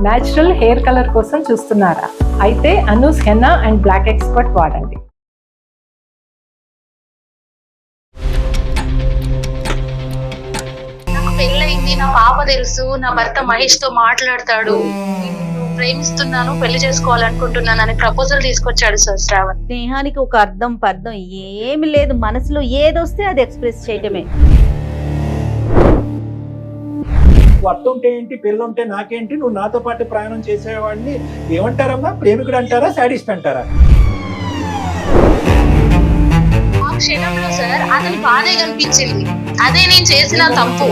Natural hair colour కోసం చూస్తున్నారా? అయితే Anoos henna and black expert వాడండి. పెళ్ళయింది, నా పాప తెలుసు, నా భర్త మహేష్ తో మాట్లాడతాడు, ప్రేమిస్తున్నాను, పెళ్లి చేసుకోవాలనుకుంటున్నాను అని ప్రపోజల్ తీసుకొచ్చాడు సార్ శ్రావణ్. స్నేహానికి ఒక అర్థం పర్థం ఏమి లేదు, మనసులో ఏదొస్తే అది ఎక్స్ప్రెస్ చేయటమే. అత్త ఉంటే ఏంటి, పిల్ల ఉంటే నాకేంటి, నువ్వు నాతో పాటు ప్రయాణం చేసేవాడిని ఏమంటారమ్మా, ప్రేమికుడు అంటారా, శాడిస్ట్ అంటారా? ఆ క్షణంలో సార్ అతని బాధే కనిపించింది, అదే నేను చేసిన తప్పు.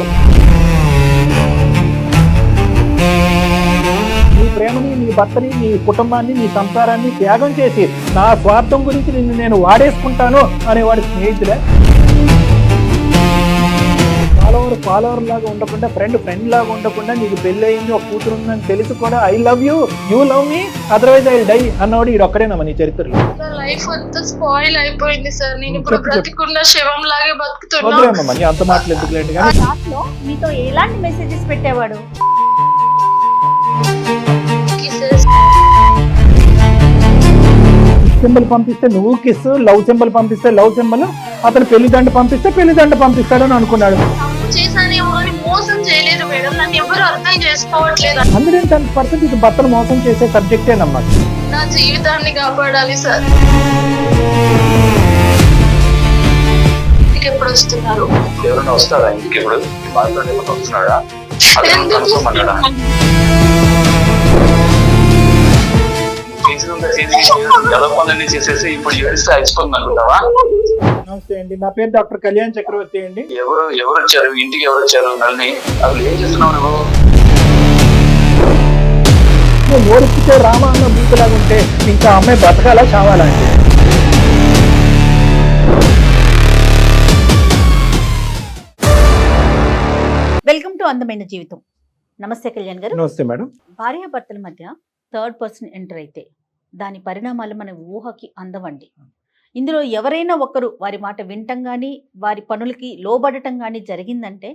నీ ప్రేమని, నీ భర్తని, నీ కుటుంబాన్ని, నీ సంసారాన్ని త్యాగం చేసి నా స్వార్థం గురించి నిన్ను నేను వాడేసుకుంటాను అనేవాడు స్నేహితులే. ఫాలోవర్ లాగా ఉండకుండా, ఫ్రెండ్ లాగా ఉండకుండా, నీకు పెళ్లి అయింది, ఒక కూతురు ఉందని తెలిసి కూడా I love you, you love me, otherwise I die అన్నవాడు ఇది ఒక్కడేనమ్మా నీ చరిత్రలో. లైఫ్ అంతా స్పాయిల్ అయిపోయింది సార్, నేను ఇప్పుడు బ్రతికున్న శవం లాగే బతుకుతున్నా. వదిలేమ్మా, నీ అంత మాటలు ఎందుకులేండి. కానీ దాంట్లో మీతో ఎలాంటి మెసేజెస్ పెట్టేవాడు? సింబల్ పంపిస్తే నువ్వు కిస్, లవ్ సింబల్ పంపిస్తే లవ్ సింబల్, అతను పెళ్లిదండ పంపిస్తే పెళ్లిదండ పంపిస్తాడని అనుకున్నాడు. చేశానేమో అని మోసం చేయలేదు మేడం, నన్ను ఎవరు అర్థం చేసుకోవట్లేదు. 110% ఇది భర్తను మోసం చేసే సబ్జెక్టేనమ్మా. నా జీవితాన్ని కాపాడాలి సార్. ఇంటికి ఎప్పుడు వస్తున్నారు? ఎవరైనా వస్తారా ఇంటికి? ఇప్పుడు వస్తున్నాడా? ఎలా పనులన్నీ చేసేసి ఇప్పుడు ఏడిస్తే అయిపోతుంది అనుకుంటావా? నమస్తే అండి, నా పేరు డాక్టర్ కళ్యాణ్ చక్రవర్తి అండి. ఎవరు వచ్చారు ఇంటికి? ఎవరు వచ్చారు? నల్ని అసలు ఏం చేస్తున్నావు నువ్వు? ఓడిపితే రామ అన్న బూతులాగా ఉంటే ఇంకా అమ్మాయి బతకాలా చావాలా అండి? వెల్కమ్ టు అందమైన జీవితం. నమస్తే కళ్యాణ్ గారు. నమస్తే మేడం. భార్యాభర్తల మధ్య థర్డ్ పర్సన్ ఎంటర్ అయితే దాని పరిణామాలు మన ఊహకి అందవండి. ఇందులో ఎవరైనా ఒకరు వారి మాట వినటం కానీ, వారి పనులకి లోబడటం కానీ జరిగిందంటే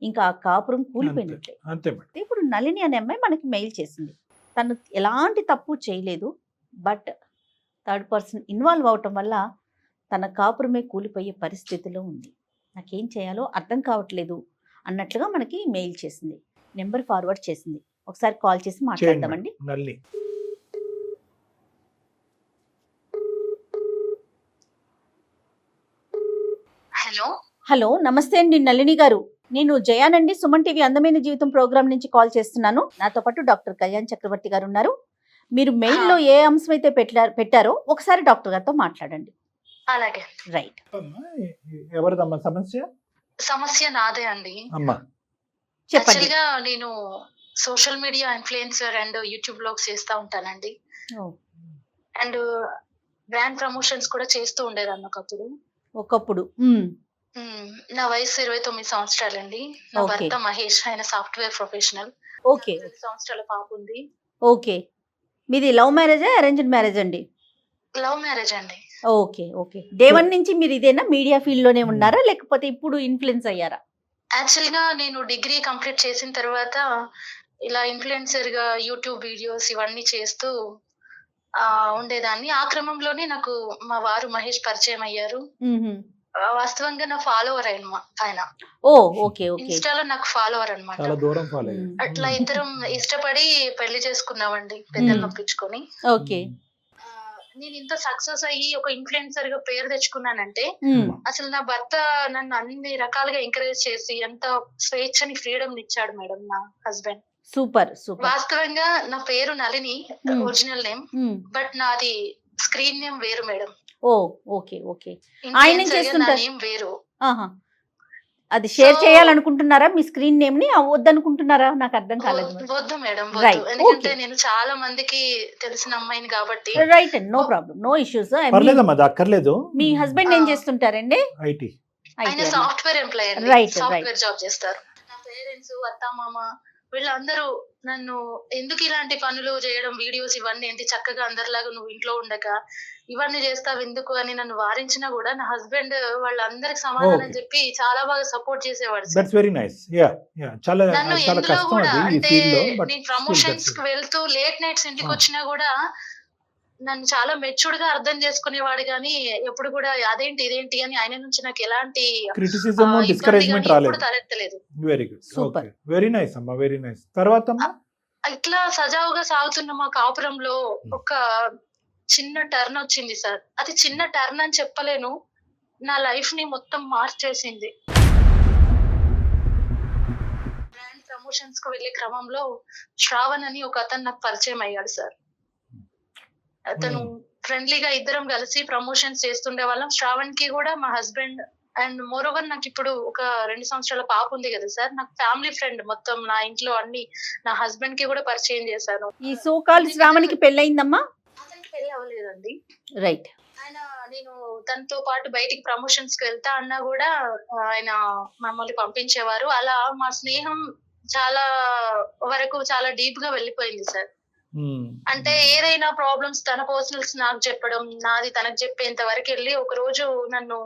ఇంకా ఆ కాపురం కూలిపోయినట్లే. అంతే మేడం. ఇప్పుడు నళిని అనే అమ్మాయి మనకి మెయిల్ చేసింది. తను ఎలాంటి తప్పు చేయలేదు, బట్ థర్డ్ పర్సన్ ఇన్వాల్వ్ అవటం వల్ల తన కాపురమే కూలిపోయే పరిస్థితిలో ఉంది. నాకేం చేయాలో అర్థం కావట్లేదు అన్నట్లుగా మనకి మెయిల్ చేసింది, నెంబర్ ఫార్వర్డ్ చేసింది. ఒకసారి కాల్ చేసి మాట్లాడదామండి. నల్లి హలో, నమస్తే అండి నళిని గారు. నేను జయానండి, సుమన్ టీవీ అందమైన జీవితం ప్రోగ్రామ్ నుంచి కాల్ చేస్తున్నాను. నాతో పాటు డాక్టర్ కళ్యాణ్ చక్రవర్తి గారు ఉన్నారు. మీరు మెయిల్లో ఏ అంశం అయితే పెట్టారో ఒకసారి డాక్టర్ గారితో మాట్లాడండి. అలాగే. రైట్. ఎవరిదమ్మా సమస్య? సమస్య నాదే అండి. అమ్మా చెప్పండి. యాక్చువల్గా నేను social media influencer and YouTube blogs చేస్తూ ఉంటానండి. అండ్ బ్రాండ్ ప్రమోషన్స్ కూడా చేస్తూ ఉండేదాన్ని ఒకప్పుడు. నా వయసు 29 సంవత్సరాలండి. నా భర్త మహేష్, ఆయన సాఫ్ట్వేర్ ప్రొఫెషనల్. ఓకే. 10 సంవత్సరాల పాప ఉంది. ఓకే. మీది లవ్ మ్యారేజా అరేంజ్డ్ మ్యారేజ్ అండి? లవ్ మ్యారేజ్ అండి. Okay okay. డే 1 నుంచి మీరు ఇదేనా మీడియా ఫీల్డ్ లోనే ఉన్నారా, లేకపోతే ఇప్పుడు ఇన్ఫ్లుయెన్స్ అయ్యారా? యాక్చువల్ గా నేను డిగ్రీ కంప్లీట్ చేసిన తర్వాత ఇలా ఇన్ఫ్లుయెన్సర్ గా యూట్యూబ్ వీడియోస్ ఇవన్నీ చేస్తూ ఉండేదాన్ని. ఆ క్రమంలోనే నాకు మా వారు మహేష్ పరిచయం అయ్యారు. వాస్తవంగా నా ఫాలోవర్ ఆయన. ఓ ఓకే ఓకే. ఇన్స్టాలో నాకు ఫాలోవర్ అన్నమాట. చాలా దూరం ఫాలో అయ్యారు. అట్లా ఇద్దరం ఇష్టపడి పెళ్లి చేసుకున్నామండి, పెద్దలు పంపించుకొని. ఓకే. నేను ఇంత సక్సెస్ అయ్యి ఒక ఇన్ఫ్లుయెన్సర్ గా పేరు తెచ్చుకున్నానంటే అసలు నా భర్త నన్ను అన్ని రకాలుగా ఎంకరేజ్ చేసి ఎంత స్వేచ్ఛని, ఫ్రీడమ్ ఇచ్చాడు మేడం నా హస్బెండ్. Super super. వాస్తవంగా నా పేరు నళిని, ఒరిజినల్ నేమ్, బట్ నాది స్క్రీన్ నేమ్ వేరు మేడం. ఓ ఓకే ఓకే. ఆయన చేస్తుంటారు నేమ్ వేరు. అది షేర్ చేయాలనుకుంటున్నారా మీ స్క్రీన్ నేమ్ ని? వద్దనుకుంటున్నారా? నాకు అర్థం కాలేదు. వద్దు మేడం, వద్దు. ఎందుకంటే నేను చాలా మందికి తెలిసిన అమ్మాయిని కాబట్టి. రైట్ అండి, నో ప్రాబ్లం, నో ఇష్యూస్. అక్కర్లేదు. మీ హస్బెండ్ ఏం చేస్తుంటారండి? ఐటీ. ఆయన సాఫ్ట్వేర్ ఎంప్లాయీ అండి. రైట్ సాఫ్ట్వేర్ జాబ్ చేస్తారు. నా పేరెంట్స్, అత్త, మామ, వీళ్ళందరూ నన్ను ఎందుకు ఇలాంటి పనులు చేయడం, వీడియోస్ ఇవన్నీ ఏంటి, చక్కగా అందరిలాగా నువ్వు ఇంట్లో ఉండక ఇవన్నీ చేస్తావు ఎందుకు అని నన్ను వారించినా కూడా నా హస్బెండ్ వాళ్ళందరికి సమాధానం చెప్పి చాలా బాగా సపోర్ట్ చేసేవాడు sir. That's very nice. Yeah yeah చాలా నన్ను చాలా ఎందులో కష్టం కూడా అది ఈ అంటే ఫీల్డ్ లో, బట్ నేను ప్రమోషన్స్ కి వెళ్తూ లేట్ నైట్స్ ఇంటికి వచ్చినా కూడా నన్ను చాలా మెచ్యూర్డ్ గా అర్థం చేసుకునేవాడు, కానీ ఎప్పుడు కూడా అదేంటి ఇదేంటి అని ఆయన నుంచి నాకు ఎలాంటి క్రిటిసిజం ఇబ్బంది డిస్కరేజ్మెంట్ కానీ రాలేదు. ఎప్పుడు తలెత్తలేదు. Very good. Super. Okay, very nice అమ్మా, వెరీ నైస్. తర్వాత అమ్మా? ఇట్లా సజావుగా సాగుతున్న మా కాపురంలో ఒక చిన్న టర్న్ వచ్చింది సార్. అది చిన్న టర్న్ అని చెప్పలేను, నా లైఫ్ ని మొత్తం మార్చేసింది. బ్రాండ్ ప్రమోషన్స్ కు వెళ్లే క్రమంలో శ్రావణ్ అని ఒక అతను నాకు పరిచయం అయ్యాడు సార్. అతను ఫ్రెండ్లీగా ఇద్దరం కలిసి ప్రమోషన్స్ చేస్తుండే వాళ్ళం. శ్రావణ్ కి కూడా మా హస్బెండ్ అండ్ మోర్ ఓవర్ నాకు ఇప్పుడు ఒక 2 సంవత్సరాల పాప ఉంది కదా సార్, నాకు ఫ్యామిలీ ఫ్రెండ్ మొత్తం. నా ఇంట్లో అన్ని నా హస్బెండ్ కి కూడా పరిచయం చేశాను. ఈ సోకాల్ శ్రావణికి పెళ్ళయిందమ్మా? అతనికి పెళ్లి అవ్వలేదండి. రైట్. ఆయన నేను తనతో పాటు బయటికి ప్రమోషన్స్ కి వెళ్తా అన్నా కూడా ఆయన మమ్మల్ని పంపించేవారు. అలా మా స్నేహం చాలా వరకు చాలా డీప్ గా వెళ్ళిపోయింది సార్. అంటే ఏదైనా ప్రాబ్లమ్స్ తన పర్సనల్స్ నాకు చెప్పడం, నాది తనకు చెప్పేంత వరకు వెళ్ళి ఒక రోజు నేను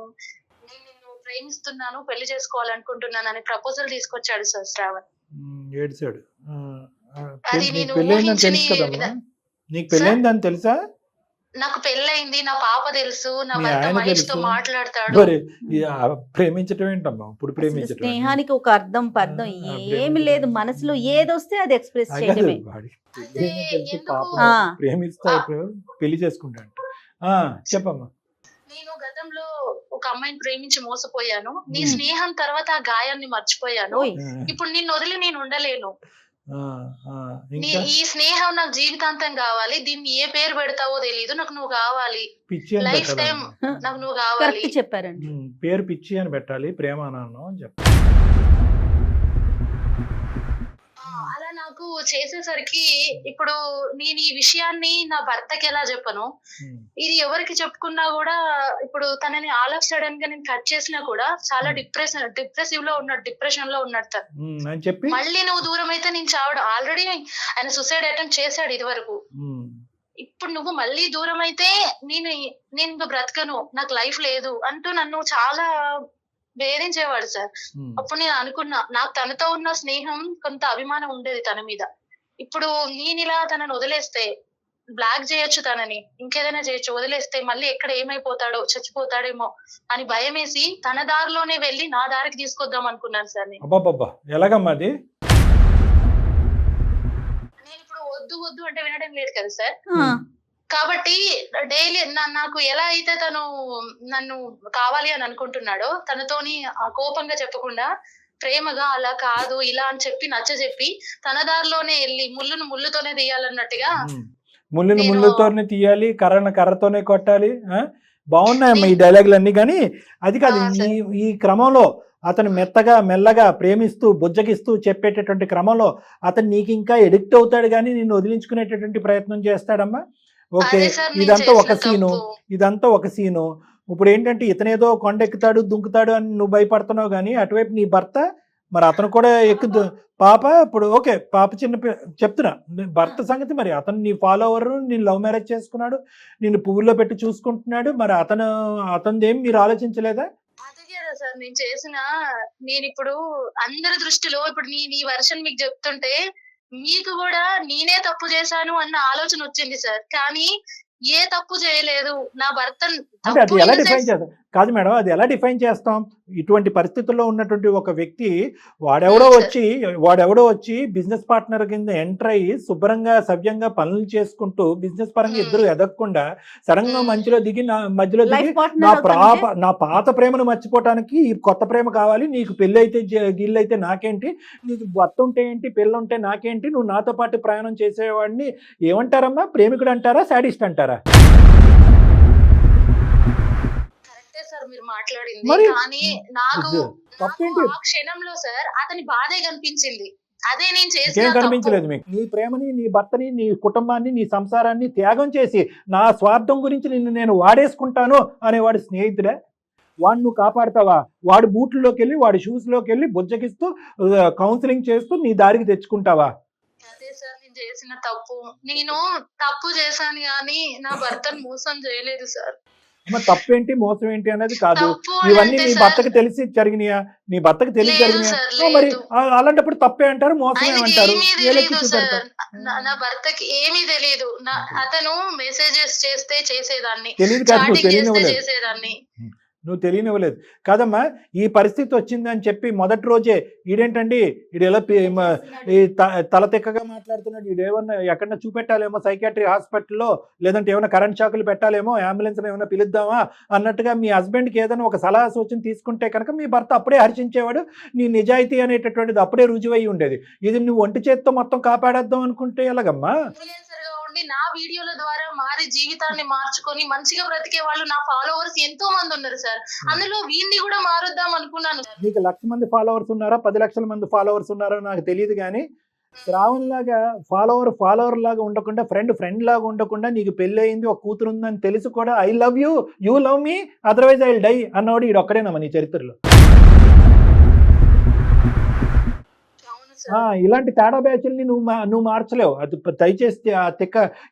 నిన్ను ప్రేమిస్తున్నాను, పెళ్లి చేసుకోవాలనుకుంటున్నాను అని ప్రపోజల్ తీసుకొచ్చాడు సార్ శ్రావణ్. ఏడ్చాడు. అది నీకు నేను పెళ్ళైందని ఊహించని తెలుసు కదమ్మా? నీకు పెళ్ళైందని తెలుసా? నాకు పెళ్ళైంది, నా పాప తెలుసు, నా మీ భర్త ఆయన మహేష్ తో తెలుసు. మాట్లాడతాడు. మరి ప్రేమించటం ఏంటమ్మా? ఇప్పుడు ప్రేమించటం స్నేహానికి ఒక అర్థం పర్థం ఆ, ఏమి ప్రేమించడం. లేదు, మనసులో ఏదొస్తే అది ఎక్స్ప్రెస్ అదే చేయడమే. వాడికి అదే తెలియని తెలుసు, ఎందుకు? పాపం ఆ. ప్రేమిస్తా పెళ్లి చేసుకుంటా. చెప్పమ్మా. నేను గతంలో ఒక అమ్మాయిని ప్రేమించి మోసపోయాను. నీ Hmm. స్నేహం తర్వాత ఆ గాయాన్ని మర్చిపోయాను. ఓయ్. ఇప్పుడు నిన్ను వదిలి నేను ఉండలేను. ఇంకా ఈ స్నేహం నాకు జీవితాంతం కావాలి. దీన్ని ఏ పేరు పెడతావో తెలీదు, నాకు నువ్వు కావాలి. పిచ్చి అని లైఫ్ టైం పెట్టాలి. నాకు నువ్వు కావాలి. కరెక్ట్ చెప్పారండి. పేరు పిచ్చి అని పెట్టాలి, ప్రేమ అన్నాను అని చెప్పాలి. అలా నాకు చేసేసరికి ఇప్పుడు నేను ఈ విషయాన్ని నా భర్తకి ఎలా చెప్పను, ఇది ఎవరికి చెప్పుకున్నా కూడా ఇప్పుడు తనని ఆల్ ఆఫ్ సడన్ గా నేను కట్ చేసినా కూడా చాలా డిప్రెసివ్ లో ఉన్నాడు, డిప్రెషన్ లో ఉన్నాడు తను. అని చెప్పి మళ్ళీ నువ్వు దూరం అయితే నేను చావడం, ఆల్రెడీ ఆయన సూసైడ్ అటెంప్ట్ చేశాడు ఇది వరకు. ఇప్పుడు నువ్వు మళ్ళీ దూరం అయితే నేను ఇంకా బ్రతకను, నాకు లైఫ్ లేదు అంటూ నన్ను చాలా వేధించేవాడు సార్. అప్పుడు నేను అనుకున్నా, నాకు తనతో ఉన్న స్నేహం కొంత అభిమానం ఉండేది తన మీద. ఇప్పుడు నేను ఇలా తనని వదిలేస్తే బ్లాక్ చేయొచ్చు, తనని ఇంకేదైనా చేయొచ్చు, వదిలేస్తే మళ్ళీ ఎక్కడ ఏమైపోతాడో, చచ్చిపోతాడేమో అని భయం వేసి తన దారిలోనే వెళ్ళి నా దారికి తీసుకొద్దాం అనుకున్నాను సార్. అబ్బాబ్బా, ఎలాగమ్మా అది? నేను ఇప్పుడు వద్దు వద్దు అంటే వినడం లేదు కదా సార్. ఆ, కాబట్టి డైలీ నాకు ఎలా అయితే తను నన్ను కావాలి అని అనుకుంటున్నాడో తనతోని ఆ కోపంగా చెప్పకుండా ప్రేమగా అలా కాదు ఇలా అని చెప్పి నచ్చ చెప్పి తన దారిలోనే వెళ్ళి ముళ్ళును ముళ్ళుతోనే తీయాలన్నట్టుగా. ముళ్ళుని ముళ్ళుతోనే తీయాలి, కర్రను కర్రతోనే కొట్టాలి. బాగున్నాయమ్మా ఈ డైలాగులు అన్ని, కానీ అది కాదు. ఈ క్రమంలో అతను మెల్లగా ప్రేమిస్తూ బుజ్జగిస్తూ చెప్పేటటువంటి క్రమంలో అతను నీకు ఇంకా ఎడిక్ట్ అవుతాడు, కానీ నిన్ను వదిలించుకునేటటువంటి ప్రయత్నం చేస్తాడమ్మా. ఓకే, ఇదంతా ఒక సీను. ఇప్పుడు ఏంటంటే ఇతనేదో కొండెక్కుతాడు దుంకుతాడు అని నువ్వు భయపడుతున్నావు, కానీ అటువైపు నీ భర్త మరి అతను కూడా ఎక్కు పాప. ఇప్పుడు ఓకే, పాప చెప్తున్నా భర్త సంగతి. మరి అతను నీ ఫాలోవర్, నేను లవ్ మ్యారేజ్ చేసుకున్నాడు, నిన్ను పువ్వుల్లో పెట్టి చూసుకుంటున్నాడు. మరి అతనిదేం మీరు ఆలోచించలేదా? అదే కదా సార్ నేను చేసిన. నేను ఇప్పుడు అందరి దృష్టిలో ఇప్పుడు నీ వర్షన్ మీకు చెప్తుంటే మీకు కూడా నేనే తప్పు చేశాను అన్న ఆలోచన వచ్చింది సార్. కానీ ఏ తప్పు చేయలేదు నా భర్త. అంటే అది ఎలా డిఫైన్ చేస్తాం? కాదు మేడం, అది ఎలా డిఫైన్ చేస్తాం? ఇటువంటి పరిస్థితుల్లో ఉన్నటువంటి ఒక వ్యక్తి వాడెవడో వచ్చి బిజినెస్ పార్ట్నర్ కింద ఎంటర్ అయ్యి శుభ్రంగా సవ్యంగా పనులు చేసుకుంటూ బిజినెస్ పరంగా ఇద్దరు ఎదగకుండా సడన్ గా మధ్యలో దిగి నా పాత ప్రేమను మర్చిపోవటానికి ఈ కొత్త ప్రేమ కావాలి, నీకు పెళ్ళి అయితే గిల్లైతే నాకేంటి, నీకు భర్త ఉంటే ఏంటి, పెళ్ళి ఉంటే నాకేంటి, నువ్వు నాతో పాటు ప్రయాణం చేసేవాడిని ఏమంటారమ్మా? ప్రేమికుడు అంటారా, శాడిస్ట్ అంటారా? సార్ మీరు మాట్లాడింది, మరి కానీ నాకు తప్పేంటి? ఆ క్షణంలో సార్ అతని బాధే కనిపించింది. అదే నేను ఏం చేసిన కనిపించలేదు మీకు? నీ ప్రేమని, నీ భర్తని, నీ కుటుంబాన్ని, నీ సంసారాన్ని త్యాగం చేసి నా స్వార్థం గురించి నిన్ను నేను వాడేసుకుంటాను అనేవాడు స్నేహితుడే? వాడిని నువ్వు కాపాడతావా? వాడి బూట్లలోకి వెళ్ళి వాడి షూస్లోకి వెళ్ళి బుజ్జగిస్తూ కౌన్సిలింగ్ చేస్తూ నీ దారికి తెచ్చుకుంటావా? అదే సార్ నేను చేసిన తప్పు. నేను తప్పు చేశాను కానీ నా భర్తను మోసం చేయలేదు సార్. మరి తప్పేంటి మోసం ఏంటి అనేది కాదు. తప్పు ఇవన్నీ అంటే నీ సార్, భర్తకు తెలిసి జరిగినాయా? నీ భర్తకు తెలిసి లేదు జరిగినాయా? సార్, మరి లేదు. అలాంటప్పుడు తప్పే అంటారు, మోసమే ఆయనకి అంటారు. ఏమీ ఏలెత్తి తెలీదు చూపెడతారు. సార్. నా భర్తకి ఏమీ తెలీదు. అతను మెసేజెస్ చేస్తే చేసేదాన్ని, తెలియదు కాదు, నువ్వు చాటింగ్ చేస్తే తెలియనివ్వలేదు. చేసేదాన్ని. నువ్వు తెలియనివ్వలేదు కాదమ్మా. ఈ పరిస్థితి వచ్చిందని చెప్పి మొదటి రోజే ఈడేంటండి ఈడు ఎలా ఈ తల తిక్కగా మాట్లాడుతున్నాడు, ఈడేమన్నా ఎక్కడన్నా చూపెట్టాలేమో సైకాట్రీ హాస్పిటల్లో, లేదంటే ఏమైనా కరెంట్ షాకులు పెట్టాలేమో, అంబులెన్స్ ఏమైనా పిలుద్దామా అన్నట్టుగా మీ హస్బెండ్కి ఏదైనా ఒక సలహా సూచన తీసుకుంటే కనుక మీ భర్త అప్పుడే హర్షించేవాడు. నీ నిజాయితీ అనేటటువంటిది అప్పుడే రుజువై ఉండేది. ఇది నువ్వు ఒంటి చేత్తో మొత్తం కాపాడేద్దాం అనుకుంటే ఎలాగమ్మా? ఇన్ఫ్లుయెన్సర్ గా ఉండి నా వీడియోల ద్వారా మారి జీవితాన్ని మార్చుకొని మంచిగా బ్రతికే వాళ్ళు నా ఫాలోవర్స్ ఎంతో మంది ఉన్నారు సార్. అందులో వీడిని కూడా మారుద్దాం అనుకున్నాను. నీకు 1,00,000 మంది ఫాలోవర్స్ ఉన్నారా 10 లక్షల మంది ఫాలోవర్స్ ఉన్నారో నాకు తెలియదు, కానీ శ్రావణ్ లాగా ఫాలోవర్ లాగా ఉండకుండా, ఫ్రెండ్ లాగా ఉండకుండా, నీకు పెళ్లి అయింది, ఒక కూతురు ఉందని తెలిసి కూడా I love you, you love me, otherwise I will die అన్నవాడు ఈడు ఒక్కడేనమ్మా నీ చరిత్రలో. ఇలాంటి తేడా బ్యాచ్ల్ని నువ్వు మార్చలేవు. అది దయచేసి ఆ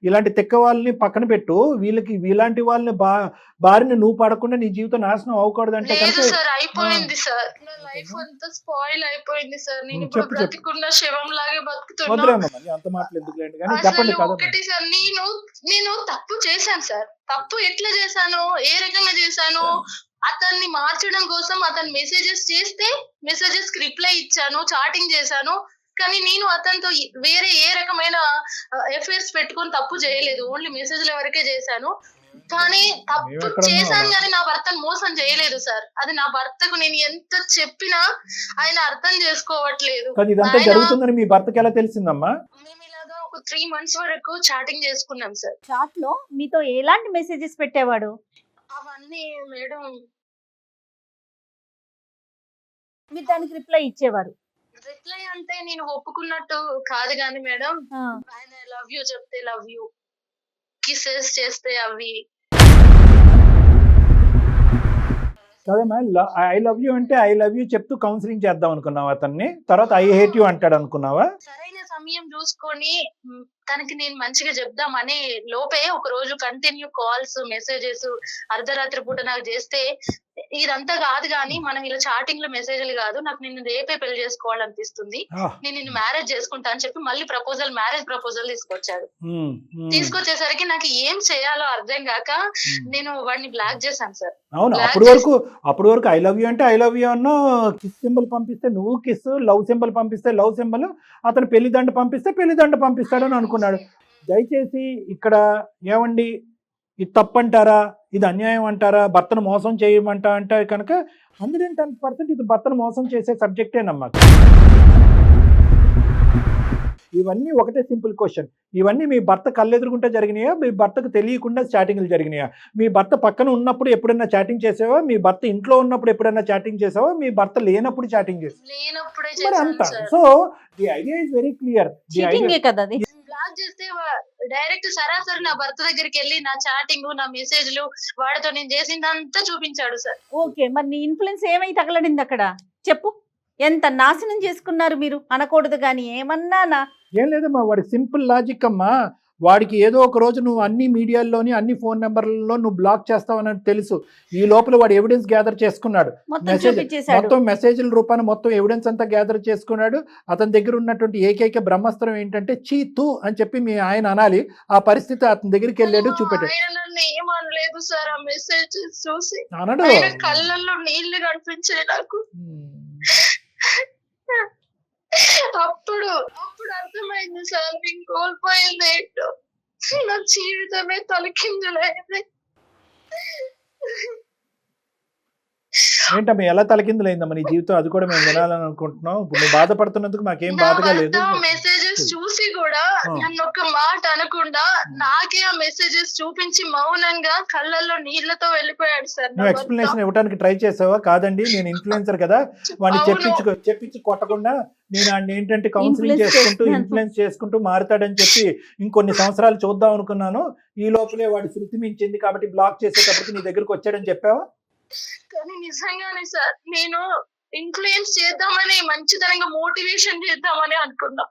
ఇలాంటి తిక్క వాళ్ళని పక్కన పెట్టు. ఇలాంటి వాళ్ళని బారిని నువ్వు పడకుండా నీ జీవితం నాశనం అవ్వకూడదు అంటే అయిపోయింది సార్. నా లైఫ్ అంతా స్పాయిల్ అయిపోయింది సార్. నేను ఇప్పుడు బ్రతికున్న శవం లాగే బతుకుతున్నా. అంత మాటలు ఎందుకు లేండి కానీ చెప్పండి కదా. ఒకటి సార్, నేను తప్పు చేశాను సార్. తప్పు ఎట్లా చేశాను, ఏ రకంగా చేశాను? అతన్ని మార్చడం కోసం అతను మెసేజెస్ చేస్తే మెసేజెస్ కి రిప్లై ఇచ్చాను, చాటింగ్ చేశాను. కానీ నేను అతనితో వేరే ఏ రకమైన ఎఫైర్స్ పెట్టుకొని తప్పు చేయలేదు. ఓన్లీ మెసేజ్ల వరకే చేశాను. కానీ తప్పు చేశాను కానీ నా భర్తను మోసం చేయలేదు సార్. అది నా భర్తకు నేను ఎంత చెప్పినా ఆయన అర్థం చేసుకోవట్లేదు. ఇదంతా జరుగుతుందని మీ భర్తకి ఎలా తెలిసిందమ్మా? మేము ఇలాగా ఒక 3 months వరకు చాటింగ్ చేసుకున్నాం సార్. చాట్ లో మీతో ఎలాంటి మెసేజెస్ పెట్టేవాడు? అవన్నీ మేడం మీరు దానికి రిప్లై ఇచ్చేవారు? రిప్లై అంటే నేను ఒప్పుకున్నట్టు కాదు కానీ మేడం, ఆయన లవ్ యూ చెప్తే లవ్ యూ, కిసెస్ చేస్తే అవి. కదమ్మా, ఐ లవ్ యూ అంటే ఐ లవ్ యూ చెప్తూ కౌన్సిలింగ్ చేద్దాం అనుకున్నావా అతన్ని? తర్వాత ఐ హేట్ యూ అంటాడు అనుకున్నావా? సరైన సమయం చూసుకొని తనకి నేను మంచిగా చెప్దామని లోపే ఒక రోజు కంటిన్యూ కాల్స్, మెసేజెస్ అర్ధరాత్రి పూట నాకు చేస్తే, ఇదంతా కాదు కానీ మనం ఇలా చాటింగ్ లో మెసేజ్లు కాదు, నాకు నిన్ను రేపే పెళ్లి చేసుకోవాలనిపిస్తుంది, నేను నిన్ను మ్యారేజ్ చేసుకుంటా అని చెప్పి మళ్ళీ మ్యారేజ్ ప్రపోజల్ తీసుకొచ్చాడు. తీసుకొచ్చేసరికి నాకు ఏం చేయాలో అర్థం కాక నేను వాడిని బ్లాక్ చేశాను సార్. అవును, అప్పుడు వరకు ఐ లవ్ యూ అంటే ఐ లవ్ యూ అన్నో, కిస్ సింబల్ పంపిస్తే నువ్వు కిస్, లవ్ సింబల్ పంపిస్తే లవ్ సింబల్, అతను పెళ్లిదండ పంపిస్తే పెళ్లిదండ పంపిస్తాడని అనుకున్నాడు. దయచేసి ఇక్కడ ఏమండి, ఇది తప్పంటారా, ఇది అన్యాయం అంటారా, భర్తను మోసం చేయమంటా అంటే కనుక 110% ఇది భర్తను మోసం చేసే సబ్జెక్టేనమ్మా. ఇవన్నీ ఒకటే సింపుల్ క్వశ్చన్. ఇవన్నీ మీ భర్త కళ్ళెదురుకుంటే జరిగినాయా, మీ భర్తకు తెలియకుండా చాటింగ్లు జరిగినాయా? మీ భర్త పక్కన ఉన్నప్పుడు ఎప్పుడైనా చాటింగ్ చేసావా? మీ భర్త ఇంట్లో ఉన్నప్పుడు ఎప్పుడైనా చాటింగ్ చేసావా? మీ భర్త లేనప్పుడు చాటింగ్ చేసావా? అంత. So the idea is very clear. Block చేస్తే డైరెక్ట్ సరాసరి నా భర్త దగ్గరికి వెళ్ళి నా చాటింగ్, నా మెసేజ్లు, వాడితో నేను చేసిందంతా చూపించాడు సార్. ఓకే, మరి నీ ఇన్ఫ్లుయెన్స్ ఏమై తగలడింది అక్కడ చెప్పు? ఎంత నాశనం చేసుకున్నారు మీరు అనకూడదు కానీ ఏమన్నా. ఏం లేదమ్మా, వాడి సింపుల్ లాజిక్ అమ్మా. వాడికి ఏదో ఒక రోజు నువ్వు అన్ని మీడియాల్లోని అన్ని ఫోన్ నెంబర్లలో నువ్వు బ్లాక్ చేస్తావని తెలుసు. ఈ లోపల వాడు ఎవిడెన్స్ గ్యాదర్ చేసుకున్నాడు, మొత్తం మెసేజ్ల రూపాన్ని మొత్తం ఎవిడెన్స్ అంతా గ్యాదర్ చేసుకున్నాడు. అతని దగ్గర ఉన్నటువంటి ఏకైక బ్రహ్మాస్త్రం ఏంటంటే చీతు అని చెప్పి మీ ఆయన అనాలి. ఆ పరిస్థితి అతని దగ్గరికి వెళ్ళాడు, చూపెట్టాడు. ఏమనలేదు సార్, ఆ మెసేజ్ చూసి అనడు, కళ్ళల్లో నీళ్లు కనిపించాయి నాకు. అప్పుడు అర్థమైంది సార్, నేను కోల్పోయింది ఏంటో, నా జీవితమే తలకిందులైంది. ఏంటమ్మా ఎలా తలకిందులైందమ్మా నీ జీవితం? అది కూడా మేము వినాలని అనుకుంటున్నాం. ఇప్పుడు నువ్వు బాధపడుతున్నందుకు మాకేం బాధగా లేదు. మెసేజెస్ చూసి కూడా నన్ను ఒక మాట అనకుండా నాకే ఆ మెసేజెస్ చూపించి మౌనంగా కళ్ళల్లో నీళ్లతో వెళ్ళిపోయాడు సార్. నువ్వు ఎక్స్ప్లెనేషన్ ఇవ్వడానికి ట్రై చేసావా? కాదండి నేను ఇన్ఫ్లుయెన్సర్ కదా, వాడిని చెప్పించి కొట్టకుండా నేను ఆయన ఏంటంటే కౌన్సిలింగ్ చేసుకుంటూ ఇన్ఫ్లుయెన్స్ చేసుకుంటూ మారుతాడని చెప్పి ఇంకొన్ని సంవత్సరాలు చూద్దాం అనుకున్నాను. ఈ లోపలే వాడి శృతి మించింది కాబట్టి బ్లాక్ చేసేటప్పటికి నీ దగ్గరకు వచ్చాడని చెప్పావా? కానీ నిజంగానే సార్ నేను ఇన్ఫ్లుయెన్స్ చేద్దామని మంచితనంగా మోటివేషన్ చేద్దామని అనుకున్నా.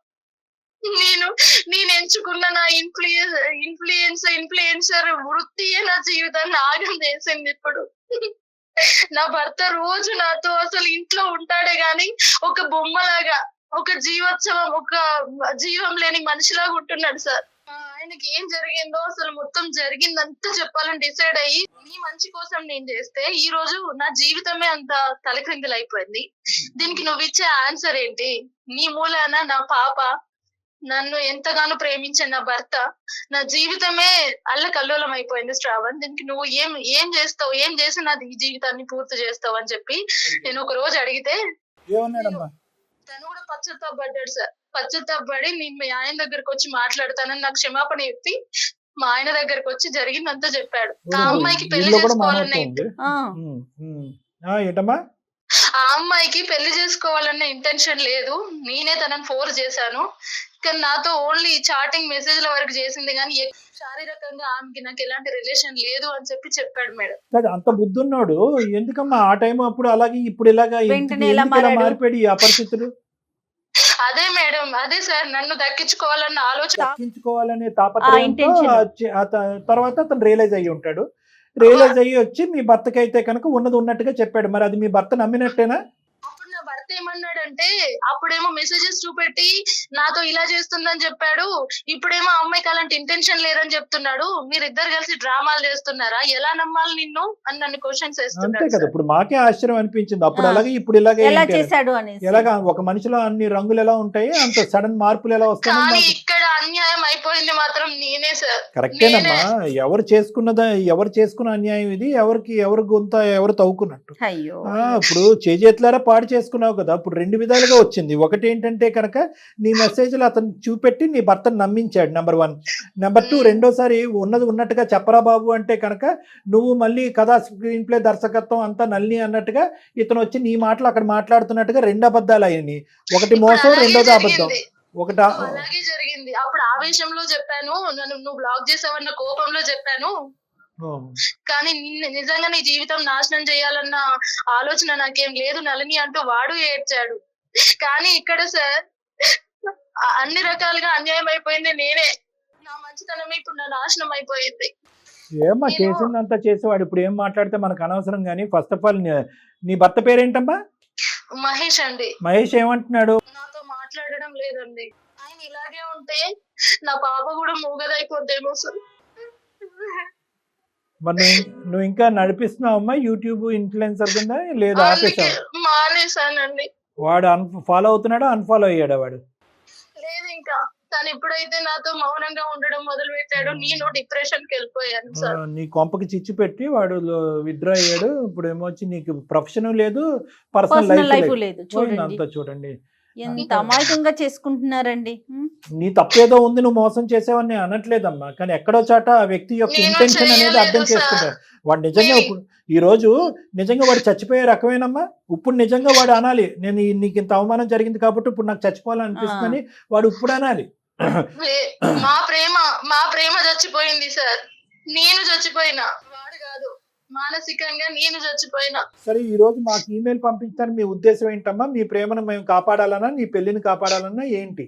నేను ఎంచుకున్న నా ఇన్ఫ్లుయెన్సర్ వృత్తియే నా జీవితాన్ని ఆగం చేసింది ఇప్పుడు. నా భర్త రోజు నాతో అసలు ఇంట్లో ఉంటాడే గాని ఒక బొమ్మలాగా, ఒక జీవోత్సవం, ఒక జీవం లేని మనిషిలాగా ఉంటున్నాడు సార్. ఆయనకి ఏం జరిగిందో అసలు మొత్తం జరిగిందంతా చెప్పాలని డిసైడ్ అయ్యి నీ మంచి కోసం నేను చేస్తే ఈ రోజు నా జీవితమే అంత తలక్రిందులు అయిపోయింది. దీనికి నువ్వు ఇచ్చే ఆన్సర్ ఏంటి? నీ మూలాన నా పాప, నన్ను ఎంతగానో ప్రేమించే నా భర్త, నా జీవితమే అల్లకల్లోలం అయిపోయింది శ్రావణ్. దీనికి నువ్వు ఏం చేస్తావు, ఏం చేసి నాది ఈ జీవితాన్ని పూర్తి చేస్తావు అని చెప్పి నేను ఒక రోజు అడిగితే తను కూడా పశ్చాత్తాపడ్డాడు సార్. పశ్చాత్తాపడి నేను మీ ఆయన దగ్గరకు వచ్చి మాట్లాడతానని నాకు క్షమాపణ చెప్పి మా ఆయన దగ్గరకు వచ్చి జరిగిందంతా చెప్పాడు. ఆ అమ్మాయికి పెళ్లి ఆ అమ్మాయికి పెళ్లి చేసుకోవాలన్న ఇంటెన్షన్ లేదు, నేనే తనని ఫోర్స్ చేశాను. కానీ నాతో ఓన్లీ చాటింగ్ మెసేజ్ల వరకు చేసింది కానీ శారీరకంగా ఆమెకి నాకు ఎలాంటి రిలేషన్ లేదు అని చెప్పాడు మేడం. అంత బుద్ధున్నాడు ఎందుకమ్మా ఆ టైం అప్పుడు అలాగే ఇప్పుడు ఇలాగా మారిపోయి ఆ పరిస్థితులు? అదే మేడం, అదే సార్, నన్ను దక్కించుకోవాలన్న ఆలోచన, దక్కించుకోవాలనే తాపత్రయంతో తర్వాత అతను రియలైజ్ అయ్యి ఉంటాడు. రియలైజ్ అయ్యి వచ్చి మీ భర్తకి అయితే కనుక ఉన్నది ఉన్నట్టుగా చెప్పాడు. మరి అది మీ భర్త నమ్మినట్టేనా? అప్పుడు నా భర్త ఏమన్నాడంటే, అప్పుడేమో మెసేజెస్ చూపెట్టి నాతో ఇలా చేస్తుందని చెప్పాడు, ఇప్పుడేమో అమ్మాయికి అలాంటి ఇంటెన్షన్ లేదని చెప్తున్నాడు, మీరిద్దరు కలిసి డ్రామాలు చేస్తున్నారా, ఎలా నమ్మాలి నిన్ను అని నన్ను క్వశ్చన్స్ అంతే కదా. ఇప్పుడు మాకే ఆశ్చర్యం అనిపించింది అప్పుడు అలాగే ఇప్పుడు ఇలాగే ఎలాగా ఒక మనిషిలో అన్ని రంగులు ఎలా ఉంటాయి అంత సడన్ మార్పులు ఎలా వస్తాయి. ఇక్కడ అన్యాయం అయిపోయింది మాత్రం నేనే సార్. కరెక్టేనమ్మా, ఎవరు చేసుకున్న అన్యాయం ఇది, ఎవరు గొంత ఎవరు తవ్వుకున్నట్టు. ఇప్పుడు చేతులారా పాడు చేసుకున్నావు కదా. ఇప్పుడు రెండు విధాలుగా వచ్చింది. ఒకటి ఏంటంటే కనుక నీ మెసేజ్లు అతను చూపెట్టి నీ భర్తను నమ్మించాడు, నెంబర్ 1. నెంబర్ 2, రెండోసారి ఉన్నది ఉన్నట్టుగా చెప్పరా బాబు అంటే కనుక నువ్వు మళ్ళీ కథా స్క్రీన్ ప్లే దర్శకత్వం అంతా నల్లి అన్నట్టుగా ఇతను వచ్చి నీ మాటలు అక్కడ మాట్లాడుతున్నట్టుగా 2 అబద్ధాలు అయినాయి. ఒకటి మోసం, రెండోది అబద్ధం. అలాగే జరిగింది. అప్పుడు ఆవేశంలో చెప్పాను, నువ్వు బ్లాక్ చేసావన్న కోపంలో చెప్పాను, కానీ నిజంగా నీ జీవితం నాశనం చేయాలన్న ఆలోచన నాకేం లేదు నళిని అంటూ వాడు ఏడ్చాడు. కానీ ఇక్కడ సార్ అన్ని రకాలుగా అన్యాయం అయిపోయింది నేనే. నా మంచితనమే ఇప్పుడు నా నాశనం అయిపోయింది. ఏమా చేసిందంతా చేసేవాడు ఇప్పుడు ఏం మాట్లాడితే మనకు అనవసరం. కానీ ఫస్ట్ ఆఫ్ ఆల్ నీ భర్త పేరేంటమ్మా? మహేష్ అండి. మహేష్ ఏమంటున్నాడు? నాతో మాట్లాడడం లేదండి. ఆయన ఇలాగే ఉంటే నా పాప కూడా మూగదైపోద్దేమో సార్. మరి నువ్వు ఇంకా నడిపిస్తున్నావమ్మా యూట్యూబ్ ఇన్ఫ్లుయెన్సర్ కింద? లేదా మానేసానండి. వాడు ఫాలో అవుతున్నాడా, అన్ఫాలో అయ్యాడా? వాడు లేదు, ఇంకా తను ఎప్పుడైతే నాతో మౌనంగా ఉండడం మొదలు పెట్టాడు నేను డిప్రెషన్ కి వెళ్ళిపోయాను సార్. నీ కొంపకి చిచ్చు పెట్టి వాడు విత్డ్రా అయ్యాడు. ఇప్పుడు ఏమొచ్చి నీకు ప్రొఫెషన్ లేదు, పర్సనల్ లైఫ్ లేదు. అంతా చూడండి ఎంత అమాయకంగా చేసుకుంటున్నారండి. నీ తప్పేదో ఉంది, నువ్వు మోసం చేసావని అనట్లేదమ్మా. కానీ ఎక్కడో చాట ఆ వ్యక్తి యొక్క ఇంటెన్షన్ అనేది అర్థం చేసుకుంటాడు. వాడు నిజంగా ఇప్పుడు ఈ రోజు నిజంగా వాడు చచ్చిపోయే రకమేనమ్మా. ఇప్పుడు నిజంగా వాడు అనాలి, నేను నీకు ఇంత అవమానం జరిగింది కాబట్టి ఇప్పుడు నాకు చచ్చిపోవాలనిపిస్తుందని వాడు ఇప్పుడు అనాలి. మా ప్రేమ చచ్చిపోయింది సార్, నేను చచ్చిపోయినా, వాడు కాదు. మానసికంగా నేను చచ్చిపోయినా. సరే, ఈ రోజు మాకు ఈమెయిల్ పంపించడానికి మీ ఉద్దేశం ఏంటమ్మా? మీ ప్రేమను మేము కాపాడాలన్నా, నీ పెళ్లిని కాపాడాలన్నా ఏంటి?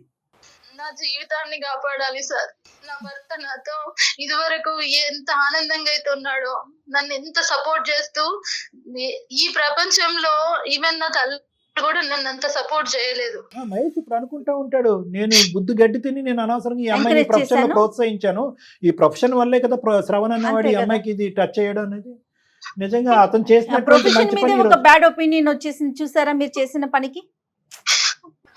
నా జీవితాన్ని కాపాడాలి సార్. నా భర్త నాతో ఇదివరకు ఎంత ఆనందంగా అయితే ఉన్నాడో, నన్ను ఎంత సపోర్ట్ చేస్తూ, ఈ ప్రపంచంలో ఈవెన్ నా తల్లి కూడా నన్ను అంత సపోర్ట్ చేయలేదు. మహేష్ ఇప్పుడు అనుకుంటా ఉంటాడు, నేను బుద్ధి గడ్డి తిని నేను అనవసరంగా ఈ అమ్మాయిని ప్రొఫెషన్ లో ప్రోత్సహించాను, ఈ ప్రొఫెషన్ వల్లే కదా శ్రవణ్ అన్నవాడు ఈ అమ్మాయికి ఇది టచ్ చేయడం అనేది. నిజంగా అతను చేసిన బ్యాడ్ ఒపీనియన్ వచ్చేసింది చూసారా మీరు చేసిన పనికి.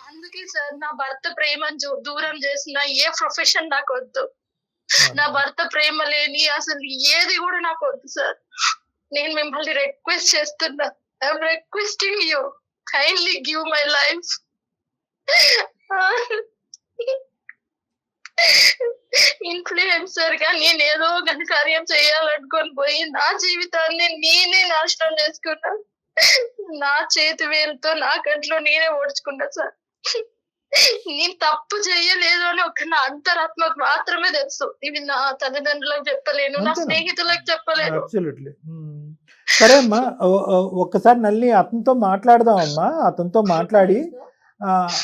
అందుకే సార్ నా భర్త ప్రేమను దూరం చేసిన ఏ ప్రొఫెషన్ నాకు వద్దు. నా భర్త ప్రేమ లేని అసలు ఏది కూడా నాకు వద్దు సార్. నేను మిమ్మల్ని రిక్వెస్ట్ చేస్తున్నా, I'm requesting you, kindly give my life. Influencer గా నేనేదో ఘనకార్యం చేయాలనుకొని పోయి నా జీవితాన్ని నేనే నాశనం చేసుకున్నా. నా చేతి వేలుతో నా కంట్లో నేనే ఓడ్చుకున్నా సార్. నేను తప్పు చేయలేదు అని ఒక నా అంతరాత్మకు మాత్రమే తెలుసు. ఇవి నా తల్లిదండ్రులకు చెప్పలేను, నా స్నేహితులకు చెప్పలేను. సరే అమ్మా, ఒక్కసారి నల్లి అతనితో మాట్లాడదామమ్మా. అతనితో మాట్లాడి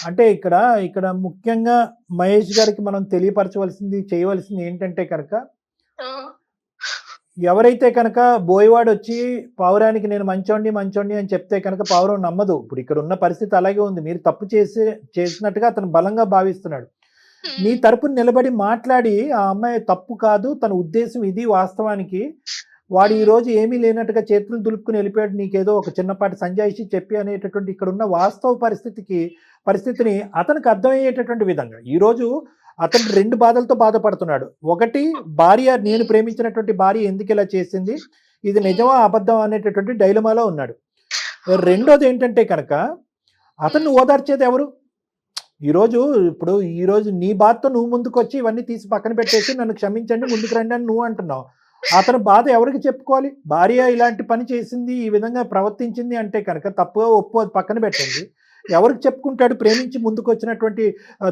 అంటే ఇక్కడ ముఖ్యంగా మహేష్ గారికి మనం తెలియపరచవలసింది, చేయవలసింది ఏంటంటే కనుక, ఎవరైతే కనుక బోయవాడు వచ్చి పావురానికి నేను మంచోండి అని చెప్తే కనుక పావురం నమ్మదు. ఇప్పుడు ఇక్కడ ఉన్న పరిస్థితి అలాగే ఉంది. మీరు తప్పు చేసినట్టుగా అతను బలంగా భావిస్తున్నాడు. నీ తరపున నిలబడి మాట్లాడి ఆ అమ్మాయి తప్పు కాదు, తన ఉద్దేశం ఇది, వాస్తవానికి వాడు ఈ రోజు ఏమీ లేనట్టుగా చేతులు దులుపుకుని వెళ్ళిపోయాడు, నీకేదో ఒక చిన్నపాటి సంజాయిషి చెప్పి అనేటటువంటి ఇక్కడ ఉన్న వాస్తవ పరిస్థితిని అతనికి అర్థమయ్యేటటువంటి విధంగా ఈరోజు అతను 2 బాధలతో బాధపడుతున్నాడు. ఒకటి, భార్య, నేను ప్రేమించినటువంటి భార్య ఎందుకు ఇలా చేసింది, ఇది నిజమా అబద్ధం అనేటటువంటి డైలమాలో ఉన్నాడు. రెండోది ఏంటంటే కనుక అతన్ని ఓదార్చేది ఎవరు? ఈరోజు నీ బాధతో నువ్వు ముందుకు వచ్చి ఇవన్నీ తీసి పక్కన పెట్టేసి నన్ను క్షమించండి ముందుకు రండి అని నువ్వు అంటున్నావు. అతని బాధ ఎవరికి చెప్పుకోవాలి? భార్య ఇలాంటి పని చేసింది, ఈ విధంగా ప్రవర్తించింది అంటే కనుక తప్పుగా ఒప్పు పక్కన పెట్టండి. ఎవరికి చెప్పుకుంటాడు? ప్రేమించి ముందుకు వచ్చినటువంటి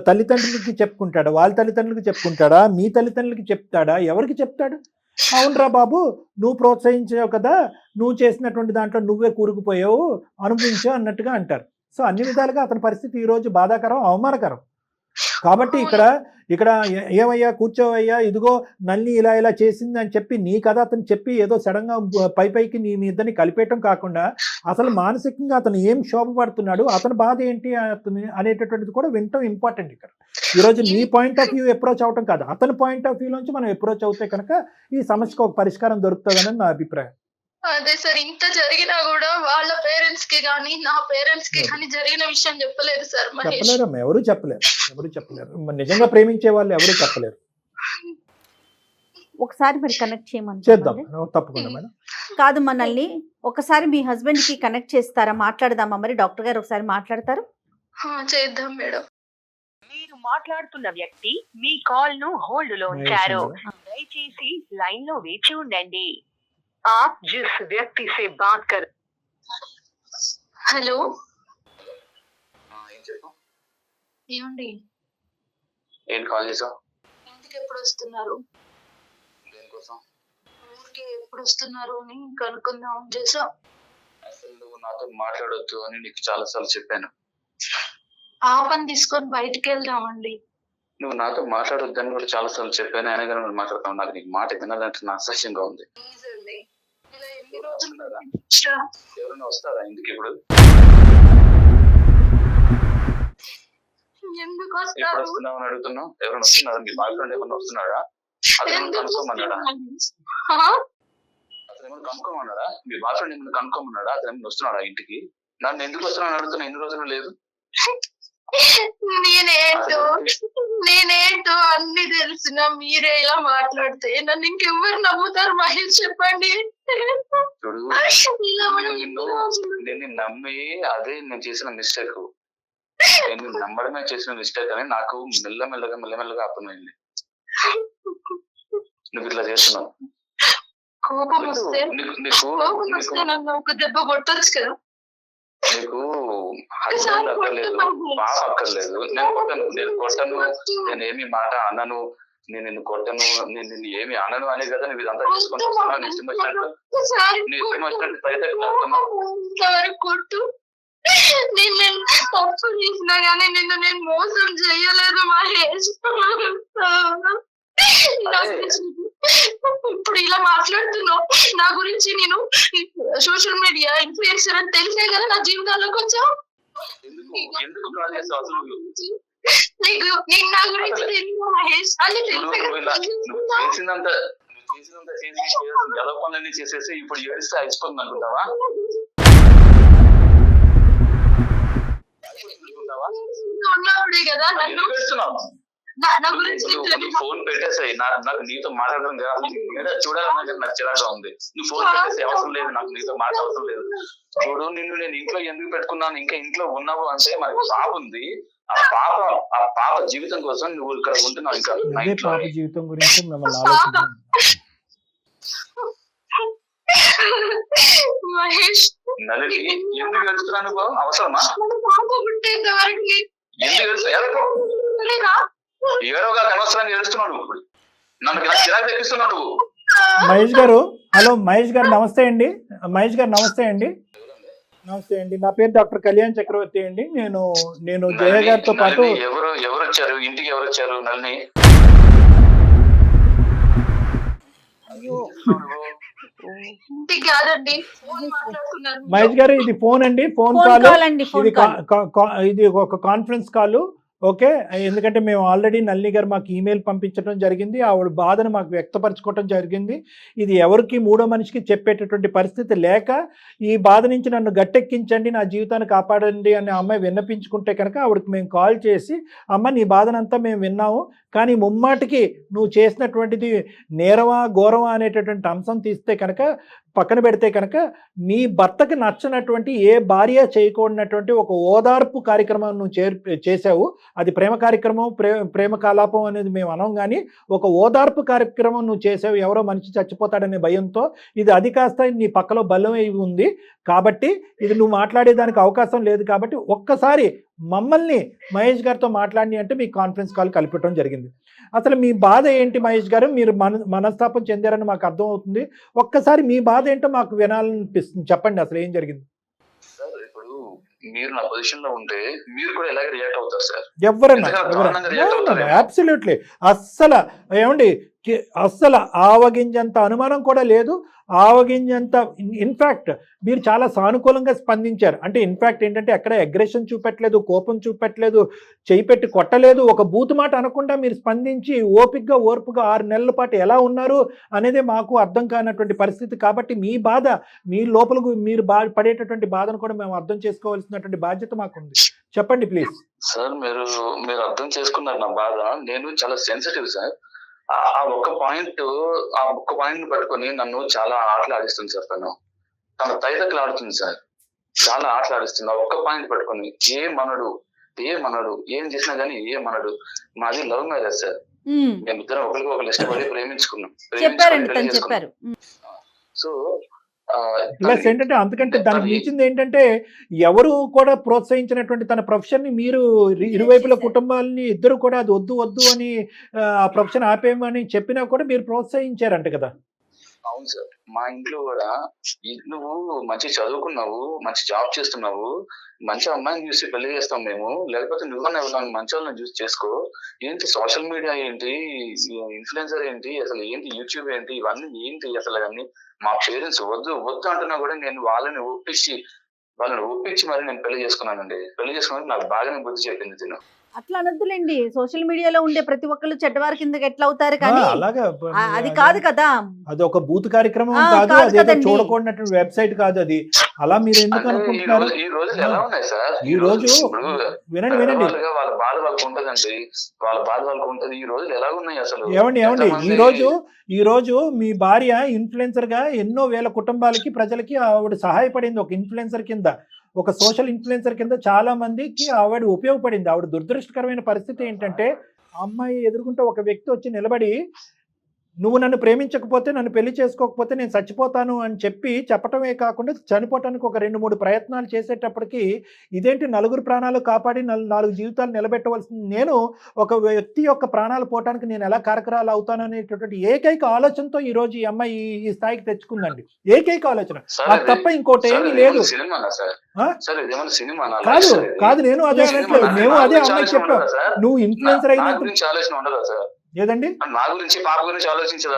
తల్లిదండ్రులకి చెప్పుకుంటాడా? వాళ్ళ తల్లిదండ్రులకి చెప్పుకుంటాడా? మీ తల్లిదండ్రులకి చెప్తాడా? ఎవరికి చెప్తాడు? అవునరా బాబు, నువ్వు ప్రోత్సహించావు కదా, నువ్వు చేసినటువంటి దాంట్లో నువ్వే కూరుకుపోయావు, అనుభవించావు అన్నట్టుగా అంటారు. సో అన్ని విధాలుగా అతని పరిస్థితి ఈరోజు బాధాకరం, అవమానకరం. కాబట్టి ఇక్కడ ఏమయ్యా కూర్చోవయ్యా, ఇదిగో నల్లి ఇలా చేసింది అని చెప్పి నీ కథ అతను చెప్పి ఏదో సడన్గా పైకి మీ ఇద్దరిని కలిపేయటం కాకుండా అసలు మానసికంగా అతను ఏం శోభపడుతున్నాడు, అతని బాధ ఏంటి అనేటటువంటిది కూడా వినటం ఇంపార్టెంట్. ఇక్కడ ఈరోజు నీ పాయింట్ ఆఫ్ వ్యూ అప్రోచ్ అవటం కాదు, అతని పాయింట్ ఆఫ్ వ్యూ నుంచి మనం అప్రోచ్ అవుతే కనుక ఈ సమస్యకు ఒక పరిష్కారం దొరుకుతుందని నా అభిప్రాయం. అదే సార్, ఇంత జరిగినా కూడా వాళ్ళ పేరెంట్స్ కి గానీ నా పేరెంట్స్ కి గానీ జరిగిన విషయం చెప్పలేదు సార్ మహేష్. చెప్పలేరమ్మా, ఎవరు చెప్పలేరు. నిజంగా ప్రేమించే వాళ్ళు ఎవరు చెప్పలేరు. ఒకసారి మరి కనెక్ట్ చేయమని చేద్దాం, తప్పకుండా మేడం. కాదు మనల్ని ఒకసారి మీ హస్బెండ్ కి కనెక్ట్ చేస్తారా? మాట్లాడదామా? మరి డాక్టర్ గారు ఒకసారి మాట్లాడతారు. చేద్దాం మేడం. మీరు మాట్లాడుతున్న వ్యక్తి మీ కాల్ ను హోల్డ్ లో ఉంచారు, దయచేసి లైన్ లో వేచి ఉండండి. आप जिस व्यक्ति से बात कर హలో, ఏమండి? ఏం కాల్ చేసావు? ఇంటికి ఎప్పుడు వస్తున్నారు? దేనికోసం? ఊరికి ఎప్పుడు వస్తున్నారు అని కనుక్కుందాం చేసా. అసలు నువ్వు నాతో మాట్లాడొద్దు అని నీకు చాలా సార్లు చెప్పాను. ఆ పని తీసుకొని బయటికి వెళ్దామండి. నువ్వు నాతో మాట్లాడొద్దు అని కూడా చాలా సార్లు చెప్పాను, అయినా కానీ నువ్వు మాట్లాడతావు. నాకు నీకు మాట వినాలంటే నా అసహ్యంగా ఉంది. ఇలా ఎన్ని రోజులు ఎవరైనా వస్తారా ఇంటికి? ఇప్పుడు ఎందుకు ఎప్పుడు వస్తారు? వస్తున్నావు అని అడుగుతున్నావు. ఎవరైనా వస్తున్నారా? మీ బాయ్ ఫ్రెండ్ ఏమన్నా వస్తున్నాడా? అతను కనుక్కోమన్నాడా? అతను ఏమైనా కనుక్కోమన్నాడా? మీ బాయ్ ఫ్రెండ్ ఏమైనా కనుక్కోమన్నాడా? అతను ఏమైనా వస్తున్నాడా ఇంటికి? నన్ను ఎందుకు వస్తున్నాను అడుగుతున్నా, ఎన్ని రోజులు లేదు. నేనేంటో అన్ని తెలిసిన మీరే ఇలా మాట్లాడితే నన్ను ఇంకెవ్వరు నమ్ముతారు మహేష్, చెప్పండి. చూడు, నేను నమ్మి అదే నేను చేసిన మిస్టేక్, నేను నమ్మడమే చేసిన మిస్టేక్ అని నాకు మెల్లమెల్లగా అర్థమైంది. నువ్వు ఇట్లా చేస్తున్నావు. కోపం వస్తే నన్ను ఒక దెబ్బ కొట్టొచ్చు కదా. నీకు హస్బెండ్ అక్కర్లేదు, పాప అక్కర్లేదు. నేను కొట్టను, నేను ఏమి మాట అనను, నేను నిన్ను కొట్టను, నేను నిన్ను ఏమి అనను అనే కదా నువ్వు ఇదంతా చేసుకొని వస్తున్నావు. నీ ఇష్టం వచ్చినట్టు కొట్టు. నేను తప్పు చేసినా గానీ నేను మోసం చేయలేదు మహేష్. ఇప్పుడు ఇలా మాట్లాడుతున్నావు నా గురించి. నేను సోషల్ మీడియా ఇన్ఫ్లుయెన్సర్ అని తెలిసే కదా నా జీవితాల్లోకి వచ్చావు. నీకు నా గురించి తెలియదు మహేష్ అని చేసినంత గెలవ పనులన్నీ చేసేసి ఇప్పుడు ఏడిస్తే అయిపోతుంది అనుకుంటావా? ఉన్నప్పుడే కదా నన్ను నా గురించి ఫోన్ పెట్టేసాయి. నాకు నీతో మాట్లాడడం చూడాలన్నా నాకు చిరాగా ఉంది. నువ్వు ఫోన్ పెట్టేసి అవసరం లేదు, నాకు నీతో మాట అవసరం లేదు. చూడు, నిన్ను నేను ఇంట్లో ఎందుకు పెట్టుకున్నాను, ఇంకా ఇంట్లో ఉన్నావు అంటే మనకి పాప ఉంది. ఆ పాప జీవితం కోసం నువ్వు ఇక్కడ ఉంటున్నావు. ఇంకా పాప జీవితం గురించి మహేష్, నలిని ఎందుకు వెళ్తున్నాను బాబు? అవసరమా? ఎందుకు ఏడవగా అనవసరంగా ఏడుస్తున్నావు నువ్వు. ఇప్పుడు నాకు చిరాకు తెప్పిస్తున్నావు నువ్వు. మహేష్ గారు, హలో మహేష్ గారు నమస్తే అండి. మహేష్ గారు నమస్తే అండి. నమస్తే అండి, నా పేరు డాక్టర్ కళ్యాణ్ చక్రవర్తి అండి. నేను జయ గారితో పాటు ఎవరు వచ్చారు ఇంటికి? ఎవరు వచ్చారు? నల్ని ఇంటికి కాదండి, ఫోన్ మాట్లాడుతున్నారు. మహేష్ గారు ఇది ఫోన్ అండి, ఫోన్ కాల్ అండి, ఇది ఒక కాన్ఫరెన్స్ కాల్. ఓకే, ఎందుకంటే మేము ఆల్రెడీ నల్ని గారు మాకు ఈమెయిల్ పంపించడం జరిగింది, ఆవిడ బాధను మాకు వ్యక్తపరచుకోవడం జరిగింది. ఇది ఎవరికి మూడో మనిషికి చెప్పేటటువంటి పరిస్థితి లేక ఈ బాధ నుంచి నన్ను గట్టెక్కించండి, నా జీవితాన్ని కాపాడండి అని అమ్మాయి విన్నపించుకుంటే కనుక ఆవిడకి మేము కాల్ చేసి, అమ్మ నీ బాధనంతా మేము విన్నాము, కానీ ముమ్మాటికి నువ్వు చేసినటువంటిది నేరమా ఘోరమా అనేటటువంటి అంశం తీస్తే కనుక పక్కన పెడితే కనుక మీ భర్తకి నచ్చనటువంటి ఏ భార్య చేయకూడనటువంటి ఒక ఓదార్పు కార్యక్రమం నువ్వు చేసావు. అది ప్రేమ కార్యక్రమం, ప్రేమ కలాపం అనేది మేము అనం, కానీ ఒక ఓదార్పు కార్యక్రమం నువ్వు చేసావు ఎవరో మనిషి చచ్చిపోతాడనే భయంతో. అది కాస్త నీ పక్కలో బలం అయి ఉంది కాబట్టి ఇది నువ్వు మాట్లాడేదానికి అవకాశం లేదు. కాబట్టి ఒక్కసారి మమ్మల్ని మహేష్ గారితో మాట్లాడి అంటే మీకు కాన్ఫరెన్స్ కాల్ కలిపటం జరిగింది. అసలు మీ బాధ ఏంటి మహేష్ గారు? మీరు మనస్తాపం చెందారని మాకు అర్థం అవుతుంది. ఒక్కసారి మీ బాధ ఏంటో మాకు వినాలనిపిస్తుంది, చెప్పండి అసలు ఏం జరిగింది? సార్ ఇప్పుడు మీరు నా పొజిషన్ లో ఉంటే మీరు కూడా ఎలాగ రియాక్ట్ అవుతారు సార్? ఎవరన్నా అబ్సల్యూట్లీ అస్సలు ఏమండి, అస్సలు ఆవగింజంత అనుమానం కూడా లేదు. ఆవగింజంత ఇన్ఫ్యాక్ట్ మీరు చాలా సానుకూలంగా స్పందించారు. అంటే ఇన్ఫ్యాక్ట్ ఏంటంటే ఎక్కడ అగ్రెషన్ చూపెట్టలేదు, కోపం చూపెట్టలేదు, చేయి పెట్టి కొట్టలేదు, ఒక బూతు మాట అనకుండా మీరు స్పందించి ఓపికగా ఓర్పుగా 6 నెలల పాటు ఎలా ఉన్నారు అనేది మాకు అర్థం కానటువంటి పరిస్థితి. కాబట్టి మీ బాధ, మీ లోపలకు మీరు పడేటటువంటి బాధను కూడా మేము అర్థం చేసుకోవాల్సినటువంటి బాధ్యత మాకుంది. చెప్పండి ప్లీజ్. సార్ మీరు అర్థం చేసుకున్నారు నా బాధ. నేను చాలా సెన్సిటివ్ సార్. ఆ ఒక్క పాయింట్ పట్టుకొని నన్ను చాలా ఆటలాడిస్తుంది సార్. తన తైదక్కలు ఆడుతుంది సార్, చాలా ఆటలాడిస్తుంది. ఆ ఒక్క పాయింట్ పట్టుకొని ఏమనడు, ఏం చేసినా గానీ ఏమనడు. మాది లవ్ మ్యారేజ్ సార్. మేమిద్దరం ఒకరికి ఒకరు ఇష్టపడి ప్రేమించుకున్నాం. సో ప్లస్ ఏంటంటే అంతకంటే దానికి మించింది ఏంటంటే ఎవరు కూడా ప్రోత్సహించినటువంటి తన ప్రొఫెషన్ ని మీరు ఇరువైపుల కుటుంబాలని ఇద్దరు కూడా అది వద్దు అని ఆ ప్రొఫెషన్ ఆపేయమని చెప్పినా కూడా మీరు ప్రోత్సహించారంట కదా? అవును సార్, మా ఇంట్లో కూడా నువ్వు మంచి చదువుకున్నావు, మంచి జాబ్ చేస్తున్నావు, మంచి అమ్మాయిని చూసి పెళ్లి చేస్తాం మేము, లేకపోతే నువ్వన్నా మంచి వాళ్ళని చూసి చేసుకో. ఏంటి సోషల్ మీడియా ఏంటి, ఇన్ఫ్లుయెన్సర్ ఏంటి, అసలు ఏంటి యూట్యూబ్ ఏంటి, ఇవన్నీ ఏంటి అసలు అన్ని. మా పేరెంట్స్ వద్దు అంటున్నా కూడా నేను వాళ్ళని ఒప్పించి మరి నేను పెళ్లి చేసుకున్నానండి. పెళ్లి చేసుకున్నాక నాకు బాగానే బుద్ధి చెప్పింది తిను. అట్లా అనొద్దులేండి, సోషల్ మీడియాలో ఉండే ప్రతి ఒక్కళ్ళు చెడ్డవారి కిందకి ఎట్లా అవుతారు, కానీ అలాగా అది కాదు కదా. అది ఒక బూత్ కార్యక్రమం కాదు, అది చూడకూడనటువంటి వెబ్సైట్ కాదు అది. అలా మీరు ఎందుకు అనుకుంటున్నారు? ఈ రోజులు ఎలా ఉన్నాయి సార్? ఈ రోజు వినండి వాళ్ళ బాధ వాళ్ళకు ఉంటదండి, వాళ్ళ బాధ వాళ్ళకు ఉంటది. ఈ రోజులు ఎలా ఉన్నాయి అసలు? ఏమండి ఈ రోజు మీ భార్య ఇన్ఫ్లుయెన్సర్ గా ఎన్నో వేల కుటుంబాలకి, ప్రజలకి ఆవిడ సహాయపడింది. ఒక ఇన్ఫ్లుయెన్సర్ కింద, ఒక సోషల్ ఇన్ఫ్లుయెన్సర్ కింద చాలా మందికి ఆవిడ ఉపయోగపడింది. ఆవిడ దురదృష్టకరమైన పరిస్థితి ఏంటంటే అమ్మాయి ఎదుర్కొంటే ఒక వ్యక్తి వచ్చి నిలబడి నువ్వు నన్ను ప్రేమించకపోతే, నన్ను పెళ్లి చేసుకోకపోతే నేను చచ్చిపోతాను అని చెప్పటమే కాకుండా చనిపోవటానికి ఒక 2-3 ప్రయత్నాలు చేసేటప్పటికి ఇదేంటి 4 ప్రాణాలు కాపాడి 4 జీవితాలు నిలబెట్టవలసింది నేను ఒక వ్యక్తి యొక్క ప్రాణాలు పోవటానికి నేను ఎలా కారకరాలు అవుతాను అనేటటువంటి ఏకైక ఆలోచనతో ఈ రోజు ఈ అమ్మాయి ఈ స్థాయికి తెచ్చుకుందండి. ఏకైక ఆలోచన, అది తప్ప ఇంకోటి ఏమీ లేదు. కాదు నేను అదే అనట్లేదు, మేము అదే అమ్మాయి చెప్పాం. నువ్వు ఇన్ఫ్లుయెన్సర్ అయినందుకు ఏదండి నా గురించి, పాప గురించి ఆలోచించదా?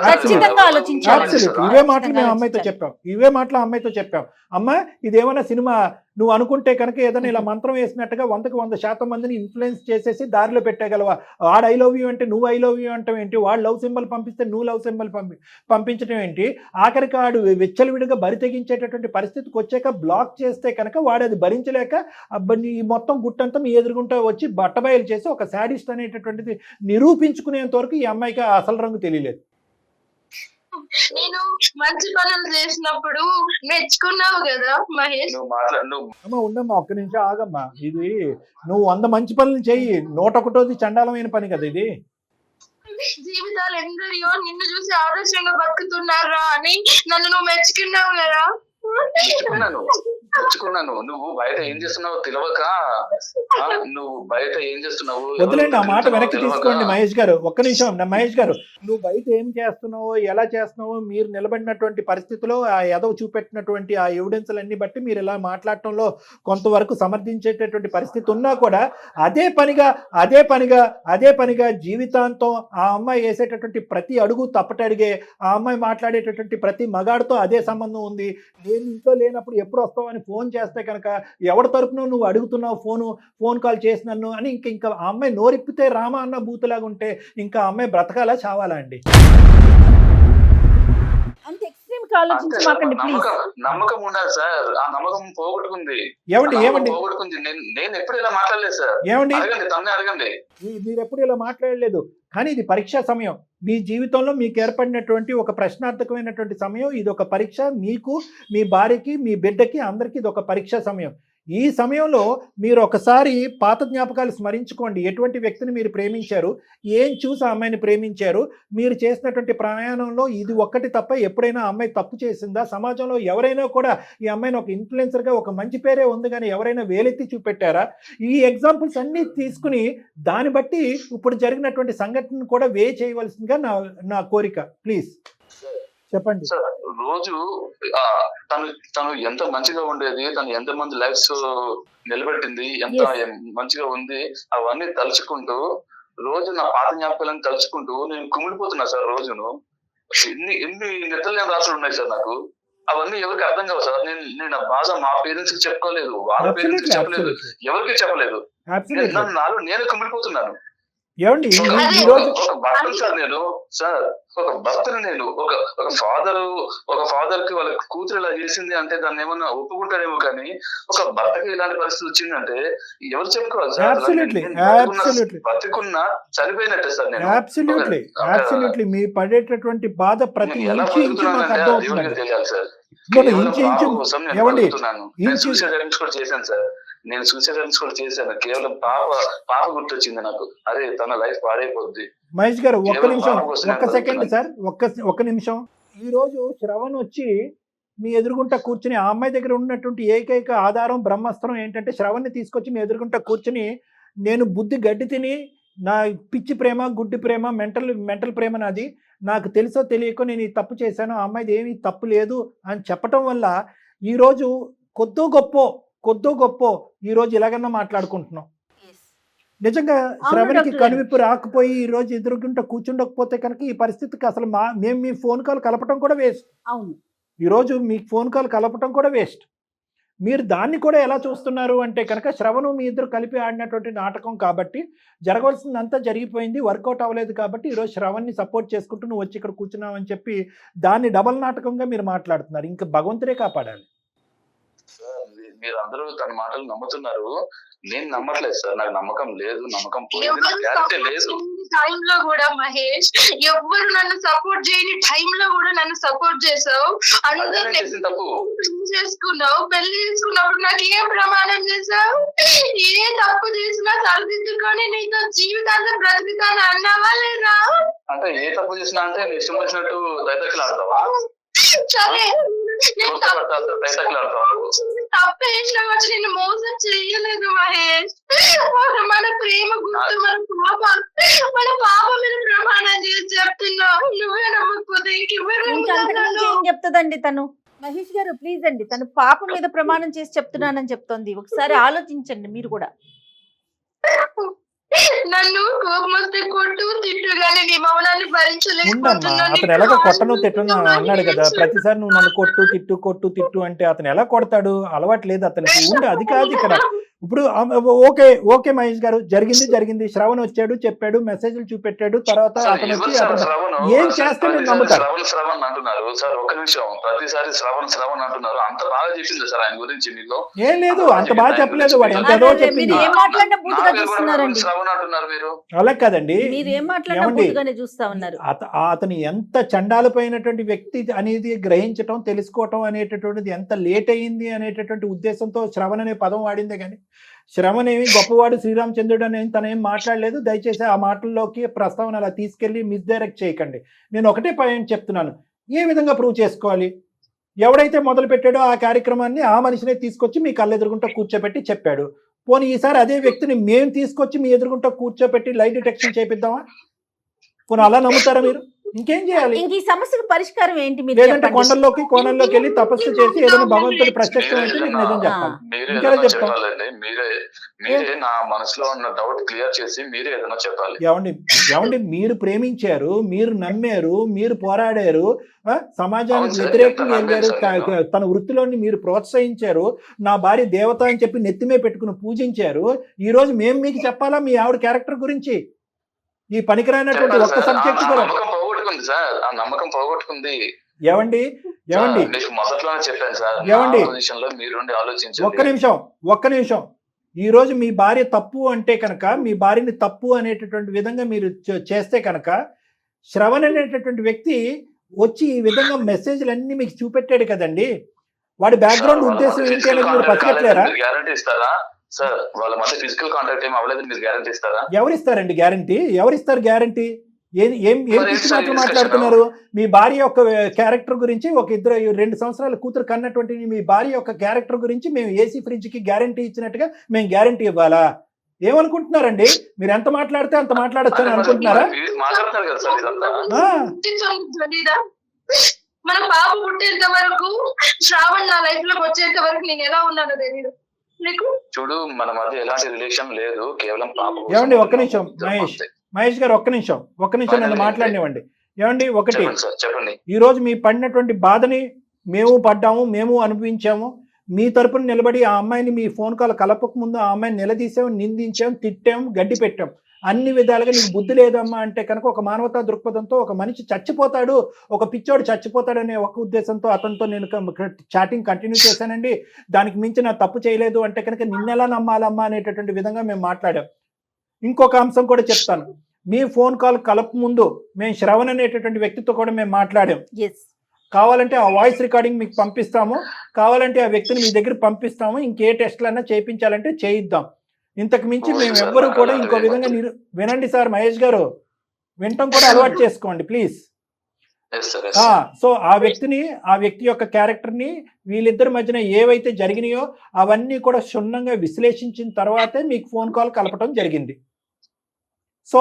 ఇవే మాటలు మేము అమ్మాయితో చెప్పాం. అమ్మ ఇదేమన్నా సినిమా నువ్వు అనుకుంటే కనుక ఏదైనా ఇలా మంత్రం వేసినట్టుగా 100% మందిని ఇన్ఫ్లుయెన్స్ చేసేసి దారిలో పెట్టగలవా? వాడు ఐ లవ్ యూ అంటే నువ్వు ఐ లవ్ యూ అంటాం ఏంటి? వాడు లవ్ సింబల్ పంపిస్తే నువ్వు లవ్ సింబల్ పంపించడం ఏంటి? ఆఖరికి వాడు వెచ్చలవిడిగా బరి తెగించేటటువంటి పరిస్థితికి వచ్చాక బ్లాక్ చేస్తే కనుక వాడు అది భరించలేక ఈ మొత్తం గుట్టంతా మీ ఎదురుగుంటా వచ్చి బట్టబయలు చేసి ఒక శాడిస్ట్ అనేటటువంటిది నిరూపించుకునేంత వరకు ఈ అమ్మాయికి అసలు రంగు తెలియలేదు. నేను మంచి పనులు చేసినప్పుడు మెచ్చుకున్నావు కదా మహేష్. ఉండమ్మా, ఒక్క నిమిషం ఆగమ్మా. ఇది నువ్వు 100 మంచి పనులు చెయ్యి, 101ది చండాలమైన పని కదా ఇది. జీవితాలు ఎందరియో నిన్ను చూసి ఆదర్శంగా బతుకుతున్నారా అని నన్ను నువ్వు మెచ్చుకున్నావు కదా. తెచ్చుకున్నాను. నువ్వు బయట ఏం చేస్తున్నావో తెలియక, నువ్వు బయట ఏం చేస్తున్నావు వదిలేండి ఆ మాట వెనక్కి తీసుకోండి మహేష్ గారు, ఒక్క నిమిషం. మహేష్ గారు, నువ్వు బయట ఏం చేస్తున్నావో ఎలా చేస్తున్నావో మీరు నిలబడినటువంటి పరిస్థితిలో ఆ ఎదవ చూపెట్టినటువంటి ఆ ఎవిడెన్స్లన్నీ బట్టి మీరు ఇలా మాట్లాడటంలో కొంతవరకు సమర్థించేటటువంటి పరిస్థితి ఉన్నా కూడా అదే పనిగా జీవితాంతం ఆ అమ్మాయి వేసేటటువంటి ప్రతి అడుగు తప్పటడిగే, ఆ అమ్మాయి మాట్లాడేటటువంటి ప్రతి మగాడితో అదే సంబంధం ఉంది. నేను ఇంట్లో లేనప్పుడు ఎప్పుడు వస్తావని ఫోన్ చేస్తే కనుక ఎవరి తరపున నువ్వు అడుగుతున్నావు ఫోన్ కాల్ చేసి నన్ను అని ఇంకా ఆ అమ్మాయి నోరిప్పితే రామ అన్న బూతులాగా ఉంటే ఇంకా ఆ అమ్మాయి బ్రతకాలా చావాలా అండి? అంత ఎక్స్ట్రీమ్ ఆలోచించమాకండి ప్లీజ్. నమ్మకం ఉండాలి సార్. ఆ నమ్మకం పోగొట్టుకుంది. ఏమండి పోగొట్టుకుంది. నేను ఎప్పుడు ఇలా మాట్లాడలేదు సార్. ఏమండి తన్నే అడగండి. మీరు ఎప్పుడు ఇలా మాట్లాడలేదు, కానీ ఇది పరీక్షా సమయం. మీ జీవితంలో మీకు ఏర్పడినటువంటి ఒక ప్రశ్నార్థకమైనటువంటి సమయం. ఇది ఒక పరీక్ష. మీకు, మీ భార్యకి, మీ బిడ్డకి, అందరికీ ఇది ఒక పరీక్షా సమయం. ఈ సమయంలో మీరు ఒకసారి పాత జ్ఞాపకాలు స్మరించుకోండి. ఎటువంటి వ్యక్తిని మీరు ప్రేమించారు, ఏం చూసి ఆ అమ్మాయిని ప్రేమించారు, మీరు చేసినటువంటి ప్రయాణంలో ఇది ఒక్కటి తప్ప ఎప్పుడైనా అమ్మాయి తప్పు చేసిందా? సమాజంలో ఎవరైనా కూడా ఈ అమ్మాయిని ఒక ఇన్ఫ్లుయెన్సర్గా ఒక మంచి పేరే ఉంది కానీ ఎవరైనా వేలెత్తి చూపెట్టారా? ఈ ఎగ్జాంపుల్స్ అన్నీ తీసుకుని దాన్ని బట్టి ఇప్పుడు జరిగినటువంటి సంఘటన కూడా చేయవలసిందిగా నా కోరిక. ప్లీజ్ చెప్పండి. రోజు తను ఎంత మంచిగా ఉండేది, తను ఎంత మంది లైఫ్స్ నిలబెట్టింది, ఎంత మంచిగా ఉంది, అవన్నీ తలుచుకుంటూ రోజు నా పాత జ్ఞాపకాలను తలుచుకుంటూ నేను కుమిలిపోతున్నా సార్. రోజును ఎన్ని నిద్రలేని రాత్రులు ఉన్నాయి సార్ నాకు. అవన్నీ ఎవరికి అర్థం కావు సార్. నేను ఆ బాధ మా పేరెంట్స్ కి చెప్పుకోలేదు, వాళ్ళ పేరెంట్స్ కి చెప్పలేదు, ఎవరికి చెప్పలేదు. నాలో నేను కుమిలిపోతున్నాను. ఏమండి ఒక భర్తను సార్ నేను, ఒక భర్తను నేను, ఒక ఫాదర్ కి వాళ్ళ కూతురు ఇలా చేసింది అంటే దాన్ని ఏమన్నా ఒప్పుకుంటారేమో, కానీ ఒక భర్తకి ఇలాంటి పరిస్థితి వచ్చిందంటే ఎవరు చెప్పుకోవాలి సార్? బతికున్నా చనిపోయినట్టే సార్ నేను. అబ్సల్యూట్లీ మీ పడేటటువంటి బాధ ప్రతి ఎలా బతుకుతున్నానంటే దేవుడికి తెలియాలి సార్. కోసం నేను బతుకుతున్నాను. నేను సూసైడ్ అటెంప్ట్స్ కూడా చేశాను సార్. కేవలం పాప గుర్తొచ్చింది నాకు. అరే తన లైఫ్ పాడైపోద్ది. మహేష్ గారు ఒక్క నిమిషం, ఒక్క సెకండ్ సార్, ఒక్క నిమిషం. ఈ రోజు శ్రవణ్ వచ్చి మీ ఎదురుగుంట కూర్చుని, ఆ అమ్మాయి దగ్గర ఉన్నటువంటి ఏకైక ఆధారం బ్రహ్మాస్త్రం ఏంటంటే శ్రవణ్ని తీసుకొచ్చి మీ ఎదురుగుంట కూర్చుని నేను బుద్ధి గడ్డి తిని, నా పిచ్చి ప్రేమ, గుడ్డి ప్రేమ, మెంటల్ ప్రేమ నాది, నాకు తెలుసో తెలియకో నేను ఈ తప్పు చేశాను, ఆ అమ్మాయిది ఏమీ తప్పు లేదు అని చెప్పటం వల్ల ఈరోజు కొద్దో గొప్ప ఈరోజు ఇలాగన్నా మాట్లాడుకుంటున్నాం. నిజంగా శ్రవణికి కనువిప్పు రాకపోయి ఈ రోజు ఎదురుగుంట కూర్చుండకపోతే కనుక ఈ పరిస్థితికి అసలు మేము మీ ఫోన్ కాల్ కలపటం కూడా వేస్ట్. అవును, ఈరోజు మీకు ఫోన్ కాల్ కలపటం కూడా వేస్ట్. మీరు దాన్ని కూడా ఎలా చూస్తున్నారు అంటే కనుక శ్రవణు మీ ఇద్దరు కలిపి ఆడినటువంటి నాటకం కాబట్టి జరగవలసిందంతా జరిగిపోయింది, వర్కౌట్ అవ్వలేదు కాబట్టి ఈరోజు శ్రవణ్ని సపోర్ట్ చేసుకుంటూ నువ్వు వచ్చి ఇక్కడ కూర్చున్నావు అని చెప్పి దాన్ని డబల్ నాటకంగా మీరు మాట్లాడుతున్నారు. ఇంకా భగవంతుడే కాపాడాలి. మీరు అందరూ తన మాటలు నమ్ముతున్నారు, నేను నమ్మట్లేదు సార్. నాకు నమ్మకం లేదు, నమ్మకం పోయింది లేదు. టైంలో కూడా మహేష్, ఎవ్వరు నన్ను సపోర్ట్ చేయని టైంలో కూడా నన్ను సపోర్ట్ చేసావు. తప్పు చేసుకున్నావు, పెళ్లి చేసుకున్నప్పుడు నాకు ఏం ప్రమాణం చేసావు? ఏ తప్పు చేసినా సరిదిద్దుకొని నీతో జీవితాంతం బ్రతుకుతాను అన్నావా లేదా? అంటే ఏ తప్పు చేసినా అంటే ఇష్టం వచ్చినట్టు దైతకులు ఆడతావా? సరే తప్పేసినా వచ్చి నేను మోసం చెయ్యలేదు మహేష్. మన ప్రేమ గుర్తు, మన పాప మీద ప్రమాణం చేసి చెప్తున్నావు. నువ్వే నమ్మకపోతే ఏం చెప్తుందండి తను? మహేష్ గారు ప్లీజ్ అండి, తను పాప మీద ప్రమాణం చేసి చెప్తున్నానని చెప్తోంది. ఒకసారి ఆలోచించండి మీరు కూడా. నన్ను కోపం వస్తే కొట్టు తిట్టు గానీ నీ మౌనాన్ని భరించలేకపోతున్నా. అతను ఎలాగ కొట్టను తిట్టను అన్నాడు కదా, ప్రతిసారి నువ్వు నన్ను కొట్టు అంటే అతను ఎలా కొడతాడు? అలవాటు లేదు అతనికి. ఉండే అది కాదు ఇక్కడ. ఇప్పుడు ఓకే మహేష్ గారు, జరిగింది. శ్రవణ్ వచ్చాడు, చెప్పాడు, మెసేజ్లు చూపెట్టాడు, తర్వాత అతను వచ్చి ఏం చేస్తే నేను నమ్ముతాను. శ్రవణ్ అంటున్నారు సార్. ఒక నిమిషం, ప్రతిసారి శ్రవణ్ అంటున్నారు. అంత బాగా చెప్పింది సార్ ఆయన గురించి మీలో? ఏం లేదు, అంత బాగా చెప్పలేదు. వాడు ఎంత ఏదో చెప్పింది. శ్రవణ్ అంటున్నారు మీరు. అలా కాదండి, అతను ఎంత చండాలిపోయినటువంటి వ్యక్తి అనేది గ్రహించటం, తెలుసుకోవటం అనేటటువంటిది ఎంత లేట్ అయ్యింది అనేటటువంటి ఉద్దేశంతో శ్రవణ్ అనే పదం వాడిందే కానీ శ్రవణ్ ఏమి గొప్పవాడు శ్రీరామచంద్రుడు అని తనేం మాట్లాడలేదు. దయచేసి ఆ మాటల్లోకి ప్రస్తావన అలా తీసుకెళ్లి మిస్డైరెక్ట్ చేయకండి. నేను ఒకటే పాయింట్ చెప్తున్నాను, ఏ విధంగా ప్రూవ్ చేసుకోవాలి? ఎవడైతే మొదలు పెట్టాడో ఆ కార్యక్రమాన్ని ఆ మనిషినే తీసుకొచ్చి మీ కళ్ళెదురుగుంటా కూర్చోబెట్టి చెప్పాడు. పోనీ ఈసారి అదే వ్యక్తిని మేము తీసుకొచ్చి మీ ఎదురుగుంటా కూర్చోబెట్టి లై డిటెక్షన్ చేపిద్దామా? పోనీ అలా నమ్ముతారా మీరు? ఇంకేం చేయాలి? ఇంక ఈ సమస్యకు పరిష్కారం ఏంటి మీరు లేదంటే చెప్పండి. కొండల్లోకి కోణంలోకి వెళ్ళి తపస్సు చేసి ఏదైనా భగవంతుడి ప్రత్యక్షం అయితే మీకు నిజం చెప్పాలి. మీరే ఇంకెలా ఏదైనా చెప్తాం? చెప్పాలండి. మీరే నా మనసులో ఉన్న డౌట్ క్లియర్ చేసి మీరే ఏదైనా చెప్పాలి. ఏమండి మీరు ప్రేమించారు, మీరు నమ్మారు, మీరు పోరాడారు, సమాజానికి అవును సార్, వ్యతిరేకంగా ఎంత వెళ్ళారు, నమ్మాను సార్ తన వృత్తిలోని మీరు ప్రోత్సహించారు, నా భార్య దేవత అని చెప్పి నెత్తిమే పెట్టుకుని పూజించారు. ఈ రోజు మేము మీకు చెప్పాలా మీ ఆవిడ క్యారెక్టర్ గురించి? ఈ పనికిరానటువంటి చెప్పాలి ఒక్క సార్. సబ్జెక్ట్ ఆ కూడా నమ్మకం పోగొట్టుకుంది సార్, ఆ నమ్మకం పోగొట్టుకుంది. ఏమండి సార్, మీకు మొదట్లోనే చెప్పాను సార్, ఏమండి? పొజిషన్ లో మీరుండి ఒక్క ఆలోచించండి. నిమిషం ఈ రోజు మీ భార్య తప్పు అంటే కనుక, మీ భార్యని తప్పు అనేటటువంటి విధంగా మీరు చేస్తే కనుక, శ్రవణ్ అనేటటువంటి వ్యక్తి వచ్చి ఈ విధంగా మెసేజ్లు అన్ని మీకు చూపెట్టాడు కదండి. వాడి బ్యాక్గ్రౌండ్ ఉద్దేశం ఏంటి అనేది మీరు పచ్చట్లేరా? గ్యారంటీ ఇస్తారా సార్? వాళ్ళ మధ్య ఫిజికల్ కాంటాక్ట్ ఏం అవ్వలేదు, మీరు గ్యారంటీ ఇస్తారా? ఎవరిస్తారండి గ్యారంటీ? ఎవరిస్తారు గ్యారంటీ? ఏం మరి పిచ్చి సార్ మాటలు ఈ మాట్లాడుతున్నారు? మీ భార్య యొక్క క్యారెక్టర్ గురించి, ఒక 2 సంవత్సరాల కూతురు కన్నటువంటి మీ భార్య యొక్క క్యారెక్టర్ గురించి మేము ఏసీ ఫ్రిడ్జ్ కి గ్యారంటీ ఇచ్చినట్టుగా మేము గ్యారంటీ ఇవ్వాలా? ఏమనుకుంటున్నారండి? మీరు ఎంత మాట్లాడితే అంత మాట్లాడచ్చు అని అనుకుంటున్నారా? మీరు మాట్లాడుతున్నారు కదా సార్ ఇదంతా. ఆ, మన బాబు పుట్టేంత వరకు, శ్రావణ్ నా లైఫ్ లోకి వచ్చేంత వరకు నేను ఎలా ఉన్నానో తెలియదు నీకు. చూడు, మన మధ్య ఎలాంటి రిలేషన్ లేదు, కేవలం పాప కోసం ఏమండి ఒక్క నిమిషం ఇద్దరం అంతే. మహేష్ గారు ఒక్క నిమిషం నన్ను మాట్లాడినివ్వండి. ఏమండి ఒకటి, చెప్పండి సార్, చెప్పండి. ఈ రోజు మీ పడినటువంటి బాధని మేము పడ్డాము, మేము అనుభవించాము. మీ తరపున నిలబడి ఆ అమ్మాయిని మీ ఫోన్ కాల్ కలపక ముందు ఆ అమ్మాయిని నిలదీసాం, నిందించాం, తిట్టాం, గడ్డి పెట్టాం. అన్ని విధాలుగా నీకు బుద్ధి లేదమ్మా అంటే కనుక, ఒక మానవతా దృక్పథంతో ఒక మనిషి చచ్చిపోతాడు, ఒక పిచ్చోడు చచ్చిపోతాడు అనే ఒక ఉద్దేశంతో అతనితో నేను చాటింగ్ కంటిన్యూ చేశానండి. దానికి మించి నా తప్పు చేయలేదు అంటే కనుక నిన్నెలా నమ్మాలమ్మా అనేటటువంటి విధంగా మేము మాట్లాడాం. ఇంకొక అంశం కూడా చెప్తాను. మీ ఫోన్ కాల్ కలప ముందు మేము శ్రవణ్ అనేటటువంటి వ్యక్తితో కూడా మేము మాట్లాడాం. కావాలంటే ఆ వాయిస్ రికార్డింగ్ మీకు పంపిస్తాము, కావాలంటే ఆ వ్యక్తిని మీ దగ్గర పంపిస్తాము, ఇంకే టెస్ట్లన్నా చేయించాలంటే చేయిద్దాం. ఇంతకు మించి మేము ఎవ్వరూ కూడా ఇంకో విధంగా వినండి సార్, మహేష్ గారు వినటం కూడా అలవాటు చేసుకోండి ప్లీజ్. సో ఆ వ్యక్తి యొక్క క్యారెక్టర్ని, వీళ్ళిద్దరి మధ్యన ఏవైతే జరిగినాయో అవన్నీ కూడా క్షుణ్ణంగా విశ్లేషించిన తర్వాతే మీకు ఫోన్ కాల్ కలపడం జరిగింది. సో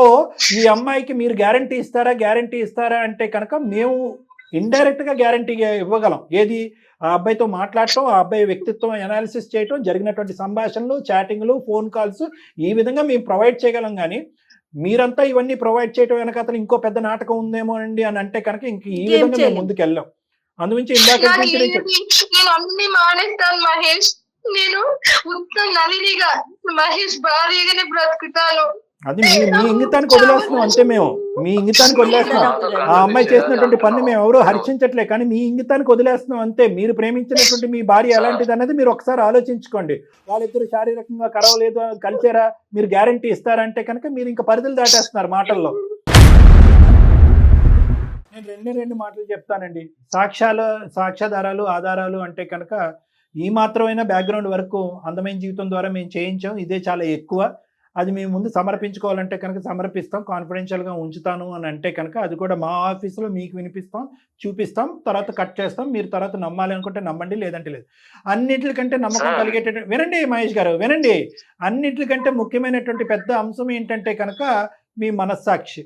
ఈ అమ్మాయికి మీరు గ్యారంటీ ఇస్తారా అంటే కనుక మేము ఇండైరెక్ట్ గా గ్యారంటీ ఇవ్వగలం. ఏది? ఆ అబ్బాయితో మాట్లాడటం, ఆ అబ్బాయి వ్యక్తిత్వం అనాలిసిస్ చేయటం, జరిగినటువంటి సంభాషణలు, చాటింగ్లు, ఫోన్ కాల్స్, ఈ విధంగా మేము ప్రొవైడ్ చేయగలం. కానీ మీరంతా ఇవన్నీ ప్రొవైడ్ చేయటం వెనక అతను ఇంకో పెద్ద నాటకం ఉందేమో అండి అని అంటే కనుక ఇంక ఈ విధంగా మేము ముందుకు వెళ్ళాం. అందుగురించి ఇందాక నేను అన్ని మానేస్తాను మహేష్, నేను ఉత్తమ నలినిగా మహేష్ భారీగానే బ్రతుకుతాను. అది మీ ఇంగితానికి వదిలేస్తున్నాం అంతే. మేము మీ ఇంగితానికి వదిలేస్తున్నాం. ఆ అమ్మాయి చేసినటువంటి పని మేము ఎవరూ హర్షించట్లే, కానీ మీ ఇంగితానికి వదిలేస్తున్నాం అంతే. మీరు ప్రేమించినటువంటి మీ భార్య ఎలాంటిది అనేది మీరు ఒకసారి ఆలోచించుకోండి. వాళ్ళిద్దరు శారీరకంగా కలవలేదు, కలిసారా, మీరు గ్యారంటీ ఇస్తారంటే కనుక మీరు ఇంకా పరిధులు దాటేస్తున్నారు మాటల్లో. నేను రెండు మాటలు చెప్తానండి. సాక్ష్యాధారాలు, ఆధారాలు అంటే కనుక ఈ మాత్రమైనా బ్యాక్గ్రౌండ్ వరకు అందమైన జీవితం ద్వారా మేము చేయించాం. ఇదే చాలా ఎక్కువ. అది మేము ముందు సమర్పించుకోవాలంటే కనుక సమర్పిస్తాం, కాన్ఫిడెన్షియల్గా ఉంచుతాను అని అంటే కనుక అది కూడా మా ఆఫీసులో మీకు వినిపిస్తాం, చూపిస్తాం, తర్వాత కట్ చేస్తాం. మీరు తర్వాత నమ్మాలి అనుకుంటే నమ్మండి, లేదంటే లేదు. అన్నిటికంటే నమ్మకం కలిగేటట్టు వినండి మహేష్ గారు, వినండి. అన్నిటికంటే ముఖ్యమైనటువంటి పెద్ద అంశం ఏంటంటే కనుక మీ మనస్సాక్షి.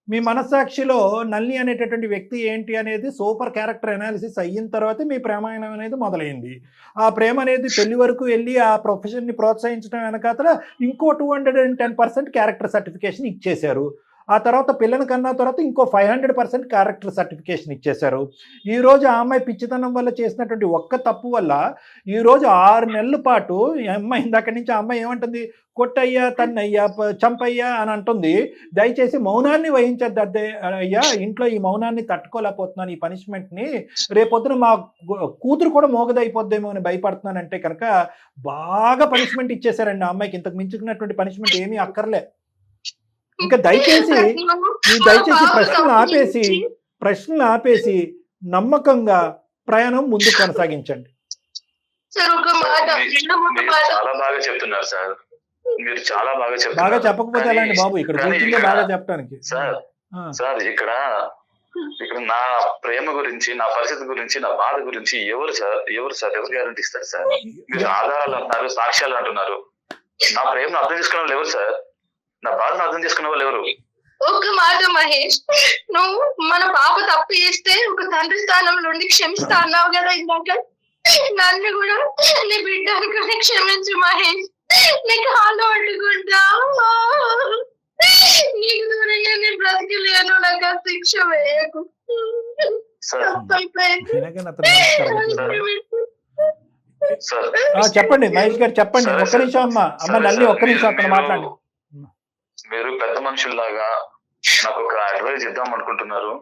మీ మనస్సాక్షిలో నల్లి అనేటటువంటి వ్యక్తి ఏంటి అనేది సూపర్ క్యారెక్టర్ అనాలిసిస్ అయిన తర్వాతే మీ ప్రేమాయణం అనేది మొదలైంది. ఆ ప్రేమ అనేది పెళ్లి వరకు వెళ్ళి ఆ ప్రొఫెషన్ని ప్రోత్సహించడం వెనకాతల ఇంకో 210% క్యారెక్టర్ సర్టిఫికేషన్ ఇచ్చేశారు. ఆ తర్వాత పిల్లని కన్నా తర్వాత ఇంకో 500% క్యారెక్టర్ సర్టిఫికేషన్ ఇచ్చేశారు. ఈరోజు ఆ అమ్మాయి పిచ్చితనం వల్ల చేసినటువంటి ఒక్క తప్పు వల్ల ఈరోజు 6 నెలల పాటు అమ్మాయి ఇందాక నుంచి ఆ అమ్మాయి ఏమంటుంది? కొట్టయ్యా, తన్నయ్యా, చంపయ్యా అని అంటుంది. దయచేసి మౌనాన్ని వహించద్దు అయ్యా, ఇంట్లో ఈ మౌనాన్ని తట్టుకోలేకపోతున్నాను, ఈ పనిష్మెంట్ని. రేపొద్దున మా కూతురు కూడా మోగదైపోద్దేమో అని భయపడుతున్నానంటే కనుక బాగా పనిష్మెంట్ ఇచ్చేశారండి ఆ అమ్మాయికి. ఇంతకు మించుకున్నటువంటి పనిష్మెంట్ ఏమీ అక్కర్లే. ఇంకా దయచేసి ప్రశ్నలు ఆపేసి నమ్మకంగా ప్రయాణం ముందుకు కొనసాగించండి. చాలా బాగా చెప్తున్నారు సార్, మీరు చాలా బాగా చెప్తున్నారు. బాగా చెప్పకపోతే అలాంటి బాబు, ఇక్కడ బాగా చెప్పడానికి సార్ ఇక్కడ ఇక్కడ నా ప్రేమ గురించి, నా పరిస్థితి గురించి, నా బాధ గురించి ఎవరు గ్యారంటీ ఇస్తారు సార్? మీరు ఆధారాలు అంటున్నారు, సాక్ష్యాలు అంటున్నారు. నా ప్రేమను అర్థం చేసుకునే వాళ్ళు ఎవరు సార్? నా బాధను అర్థం చేసుకునే వాళ్ళు ఎవరు? ఒక్క మాట మహేష్, నువ్వు మన పాప తప్పు చేస్తే ఒక తండ్రి స్థానంలో ఉండి క్షమిస్తా అన్నావు కదా ఇందాక. నన్ను కూడా నీ బిడ్డ అనుకుని క్షమించు మహేష్. నీకు హాల్లో అడ్డుకుంటా, నీకు దూరంగా నేను బ్రతికలేను. నాకు ఆ శిక్ష వేయకు. చెప్పండి మహేష్ గారు, చెప్పండి. ఒక్క నిమిషం అమ్మ నల్లి, ఒక్క నిమిషం అక్కడ మాట్లాడండి. మీరు పెద్ద మనుషుల్లాగా నాకు ఒక అడ్వైజ్ ఇద్దాం అనుకుంటున్నారు.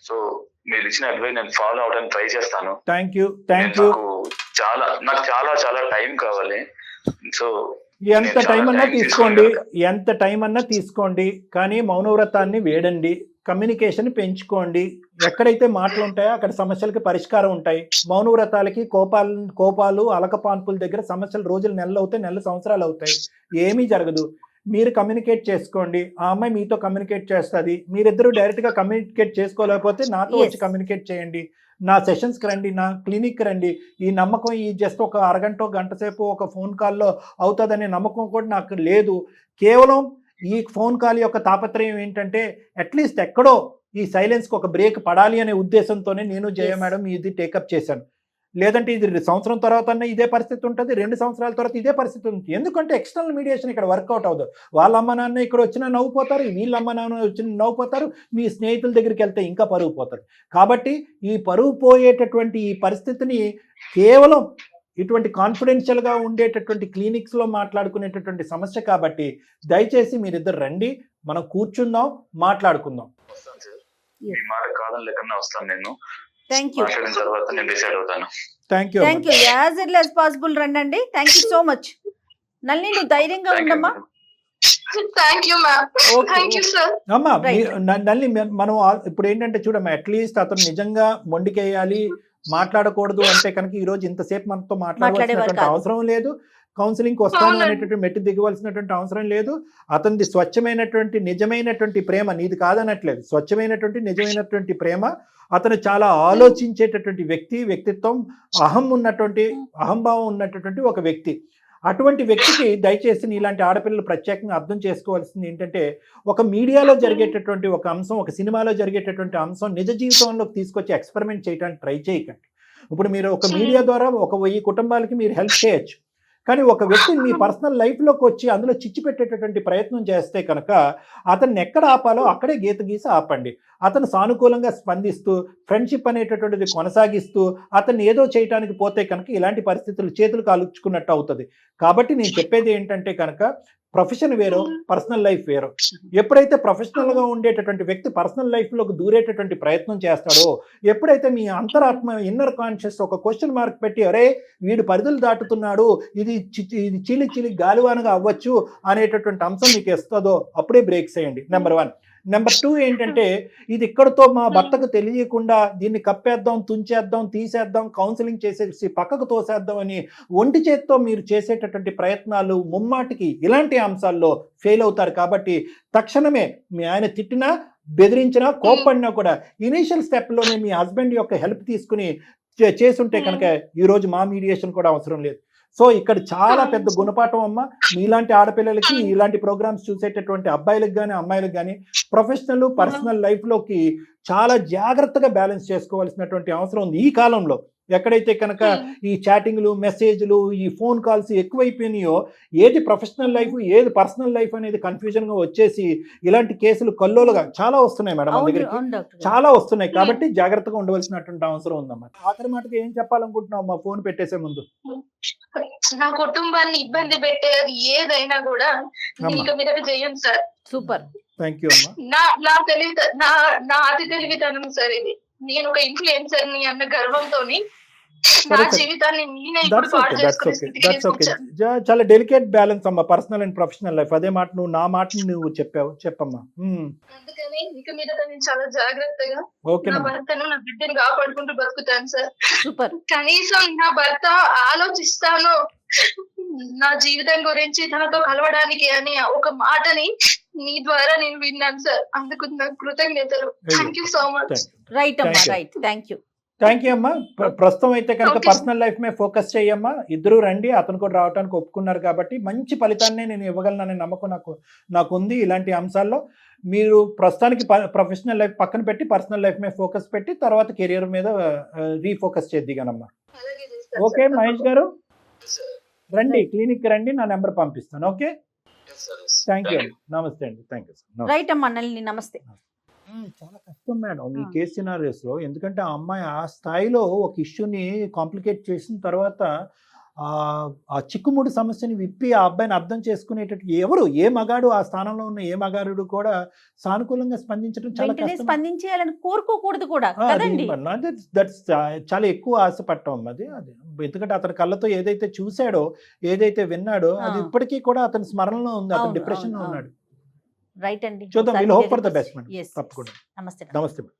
సో మీరు ఇచ్చిన అడ్వైజ్ నేను ఫాలో అవడానికి ట్రై చేస్తాను. Thank you. నాకు చాలా టైం కావాలి. సో ఎంత టైం అన్నా తీసుకోండి, కానీ మౌనవ్రతాన్ని వేడండి, కమ్యూనికేషన్ పెంచుకోండి. ఎక్కడైతే మాటలు ఉంటాయో అక్కడ సమస్యలకి పరిష్కారం ఉంటాయి. మౌనవ్రతాలకి కోపాలు అలకపాన్పుల దగ్గర సమస్యలు రోజులు నెలలు అవుతాయి, నెలలు సంవత్సరాలు అవుతాయి, ఏమీ జరగదు. మీరు కమ్యూనికేట్ చేసుకోండి, ఆ అమ్మాయి మీతో కమ్యూనికేట్ చేస్తుంది. మీరిద్దరూ డైరెక్ట్గా కమ్యూనికేట్ చేసుకోలేకపోతే నాతో వచ్చి కమ్యూనికేట్ చేయండి. నా సెషన్స్కి రండి, నా క్లినిక్కి రండి. ఈ నమ్మకం ఈ జస్ట్ ఒక అరగంట గంట సేపు ఒక ఫోన్ కాల్లో అవుతుందనే నమ్మకం కూడా నాకు లేదు. కేవలం ఈ ఫోన్ కాల్ యొక్క తాపత్రయం ఏంటంటే అట్లీస్ట్ ఎక్కడో ఈ సైలెన్స్కి ఒక బ్రేక్ పడాలి అనే ఉద్దేశంతోనే నేను జయ మేడం ఇది టేకప్ చేశాను. లేదంటే ఇది సంవత్సరం తర్వాత ఇదే పరిస్థితి ఉంటుంది, 2 సంవత్సరాల తర్వాత ఇదే పరిస్థితి ఉంటుంది. ఎందుకంటే ఎక్స్టర్నల్ మీడియేషన్ ఇక్కడ వర్కౌట్ అవ్వదు. వాళ్ళ అమ్మ నాన్న ఇక్కడ వచ్చినా నవ్వుపోతారు, వీళ్ళ అమ్మ నాన్న వచ్చిన నవ్వుపోతారు, మీ స్నేహితుల దగ్గరికి వెళ్తే ఇంకా పరుగు పోతారు. కాబట్టి ఈ పరుగు పోయేటటువంటి ఈ పరిస్థితిని కేవలం ఇటువంటి కాన్ఫిడెన్షియల్గా ఉండేటటువంటి క్లినిక్స్లో మాట్లాడుకునేటటువంటి సమస్య. కాబట్టి దయచేసి మీరిద్దరు రండి, మనం కూర్చుందాం, మాట్లాడుకుందాం. Thank you. As early as possible రండి. Thank you so much. నల్లి, నువ్వు ధైర్యంగా ఉండమ్మా. అమ్మా నల్లి, మనం ఇప్పుడు ఏంటంటే చూడమ్మా, అట్లీస్ట్ అతను నిజంగా మొండికేయాలి, మాట్లాడకూడదు అంటే కనుక ఈ రోజు ఇంతసేపు మనతో మాట్లాడవలసినటువంటి అవసరం లేదు. కౌన్సిలింగ్కి వస్తాను అనేటువంటి మెట్టు దిగవలసినటువంటి అవసరం లేదు. అతనిది స్వచ్ఛమైనటువంటి నిజమైనటువంటి ప్రేమ, నీది కాదనట్లేదు, స్వచ్ఛమైనటువంటి నిజమైనటువంటి ప్రేమ. అతను చాలా ఆలోచించేటటువంటి వ్యక్తిత్వం, అహంభావం ఉన్నటువంటి ఒక వ్యక్తి. అటువంటి వ్యక్తికి దయచేసి ఇలాంటి ఆడపిల్లలు ప్రత్యేకంగా అర్థం చేసుకోవాల్సింది ఏంటంటే, ఒక మీడియాలో జరిగేటటువంటి ఒక అంశం, ఒక సినిమాలో జరిగేటటువంటి అంశం నిజ జీవితంలోకి తీసుకొచ్చి ఎక్స్పెరిమెంట్ చేయడానికి ట్రై చేయకండి. ఇప్పుడు మీరు ఒక మీడియా ద్వారా 1000 కుటుంబాలకి మీరు హెల్ప్ చేయొచ్చు, కానీ ఒక వ్యక్తిని మీ పర్సనల్ లైఫ్లోకి వచ్చి అందులో చిచ్చు పెట్టేటటువంటి ప్రయత్నం చేస్తే కనుక అతన్ని ఎక్కడ ఆపాలో అక్కడే గీత గీసి ఆపండి. అతను సానుకూలంగా స్పందిస్తూ ఫ్రెండ్షిప్ అనేటటువంటిది కొనసాగిస్తూ అతన్ని ఏదో చేయడానికి పోతే కనుక ఇలాంటి పరిస్థితులు చేతులు కాలుచుకున్నట్టు అవుతుంది. కాబట్టి నేను చెప్పేది ఏంటంటే కనుక ప్రొఫెషన్ వేరో, పర్సనల్ లైఫ్ వేరో. ఎప్పుడైతే ప్రొఫెషనల్గా ఉండేటటువంటి వ్యక్తి పర్సనల్ లైఫ్లోకి దూరేటటువంటి ప్రయత్నం చేస్తాడో, ఎప్పుడైతే మీ అంతరాత్మ ఇన్నర్ కాన్షియస్ ఒక క్వశ్చన్ మార్క్ పెట్టి అరే వీడు పరిధులు దాటుతున్నాడు, ఇది చిలి గాలివానగా అవ్వచ్చు అనేటటువంటి అంశం మీకు ఇస్తుందో అప్పుడే బ్రేక్ చేయండి. నెంబర్ 1. నెంబర్ 2 ఏంటంటే, ఇది ఇక్కడతో మా భర్తకు తెలియకుండా దీన్ని కప్పేద్దాం, తుంచేద్దాం, తీసేద్దాం, కౌన్సిలింగ్ చేసేసి పక్కకు తోసేద్దాం అని ఒంటి చేత్తో మీరు చేసేటటువంటి ప్రయత్నాలు ముమ్మాటికి ఇలాంటి అంశాల్లో ఫెయిల్ అవుతారు. కాబట్టి తక్షణమే మీ ఆయన తిట్టినా, బెదిరించినా, కోప్పడినా కూడా ఇనీషియల్ స్టెప్లోనే మీ హస్బెండ్ యొక్క హెల్ప్ తీసుకుని చేసుంటే కనుక ఈరోజు మా మీడియేషన్ కూడా అవసరం లేదు. సో ఇక్కడ చాలా పెద్ద గుణపాఠం అమ్మ. మీలాంటి ఆడపిల్లలకి ఇలాంటి ప్రోగ్రామ్స్ చూసేటటువంటి అబ్బాయిలకు కానీ అమ్మాయిలకు కానీ ప్రొఫెషనల్ పర్సనల్ లైఫ్లోకి చాలా జాగ్రత్తగా బ్యాలెన్స్ చేసుకోవాల్సినటువంటి అవసరం ఉంది ఈ కాలంలో. ఎక్కడైతే కనుక ఈ చాటింగ్లు, మెసేజ్లు, ఈ ఫోన్ కాల్స్ ఎక్కువైపోయినాయో, ఏది ప్రొఫెషనల్ లైఫ్ ఏది పర్సనల్ లైఫ్ అనేది కన్ఫ్యూజన్గా వచ్చేసి ఇలాంటి కేసులు కల్లోలుగా చాలా వస్తున్నాయి మేడం, మన దగ్గరికి చాలా వస్తున్నాయి. కాబట్టి జాగ్రత్తగా ఉండవలసినటువంటి అవసరం ఉందమ్మా. ఆఖరి మాటకి ఏం చెప్పాలనుకుంటున్నావు అమ్మా ఫోన్ పెట్టేసే ముందు? నా కుటుంబాన్ని ఇబ్బంది పెట్టేది ఏదైనా కూడా ఇంకా మీద చేయను సార్. సూపర్, థ్యాంక్ యూ అమ్మా. నా అతి తెలివితనం సార్ ఇది. నేను ఒక ఇన్ఫ్లుయెన్సర్ ని అన్న గర్వంతోని నా జీవితాన్ని నేనే ఇప్పుడు పాడు చేసుకునే. చాలా డెలికేట్ బ్యాలెన్స్ అమ్మా, పర్సనల్ అండ్ ప్రొఫెషనల్ లైఫ్. అదే మాట నువ్వు నా మాటని నువ్వు చెప్పమ్మా. అందుకని ఇక మీద నేను చాలా జాగ్రత్తగా నా భర్తను, నా బిడ్డను కాపాడుకుంటూ బతుకుతాను సార్. సూపర్. కనీసం నా భర్త ఆలోచిస్తాను నా జీవితం గురించి తనతో కలవడానికి అని ఒక మాటని మీ ద్వారా నేను విన్నాను సార్, అందుకు నాకు కృతజ్ఞతలు. Thank you so much. Right అమ్మా, Thank you. Right, thank you. Thank you అమ్మా. ప్రస్తుతం అయితే కనుక Okay. పర్సనల్ లైఫ్ మీద ఫోకస్ చేయమ్మా. ఇద్దరు రండి, అతను కూడా రావడానికి ఒప్పుకున్నారు కాబట్టి మంచి ఫలితాన్ని నేను ఇవ్వగలననే నమ్మకం నాకు ఉంది. ఇలాంటి అంశాల్లో మీరు ప్రస్తుతానికి ప్రొఫెషనల్ లైఫ్ పక్కన పెట్టి పర్సనల్ లైఫ్ మీద ఫోకస్ పెట్టి తర్వాత కెరియర్ మీద రీఫోకస్ చేద్దిగానమ్మా. అలాగే చేస్తాను ఓకే సార్. మహేష్ గారు, రండి క్లినిక్ రండి, నా నెంబర్ పంపిస్తాను. Okay, thank you. నమస్తే అండి, థ్యాంక్ యూ సార్. రైట్ అమ్మా నళిని, నమస్తే. చాలా కష్టం మేడం ఈ కేసు సినారియోస్ లో. ఎందుకంటే ఆ అమ్మాయి ఆ స్థాయిలో ఒక ఇష్యూని కాంప్లికేట్ చేసిన తర్వాత ఆ చిక్కుముడి సమస్యని విప్పి ఆ అబ్బాయిని అర్థం చేసుకునేటట్టు ఎవరు, ఏ మగాడు ఆ స్థానంలో ఉన్న ఏ మగాడు కూడా సానుకూలంగా స్పందించడం చాలా వెంటనే కష్టం. స్పందించేయాలని కోరుకోకూడదు కూడా కదండి. దట్స్ చాలా ఎక్కువ ఆశపడటం అది. ఎందుకంటే అతని కళ్ళతో ఏదైతే చూశాడో, ఏదైతే విన్నాడో అది ఇప్పటికీ కూడా అతని స్మరణలో ఉంది. అతను అవును, డిప్రెషన్ లో అవును, ఉన్నాడు. రైట్ అండి. చూద్దాం, ఒకసారి we'll hope for the మీరు best, madam. Yes, yes. తప్పకుండా. నమస్తే. నమస్తే మేడం.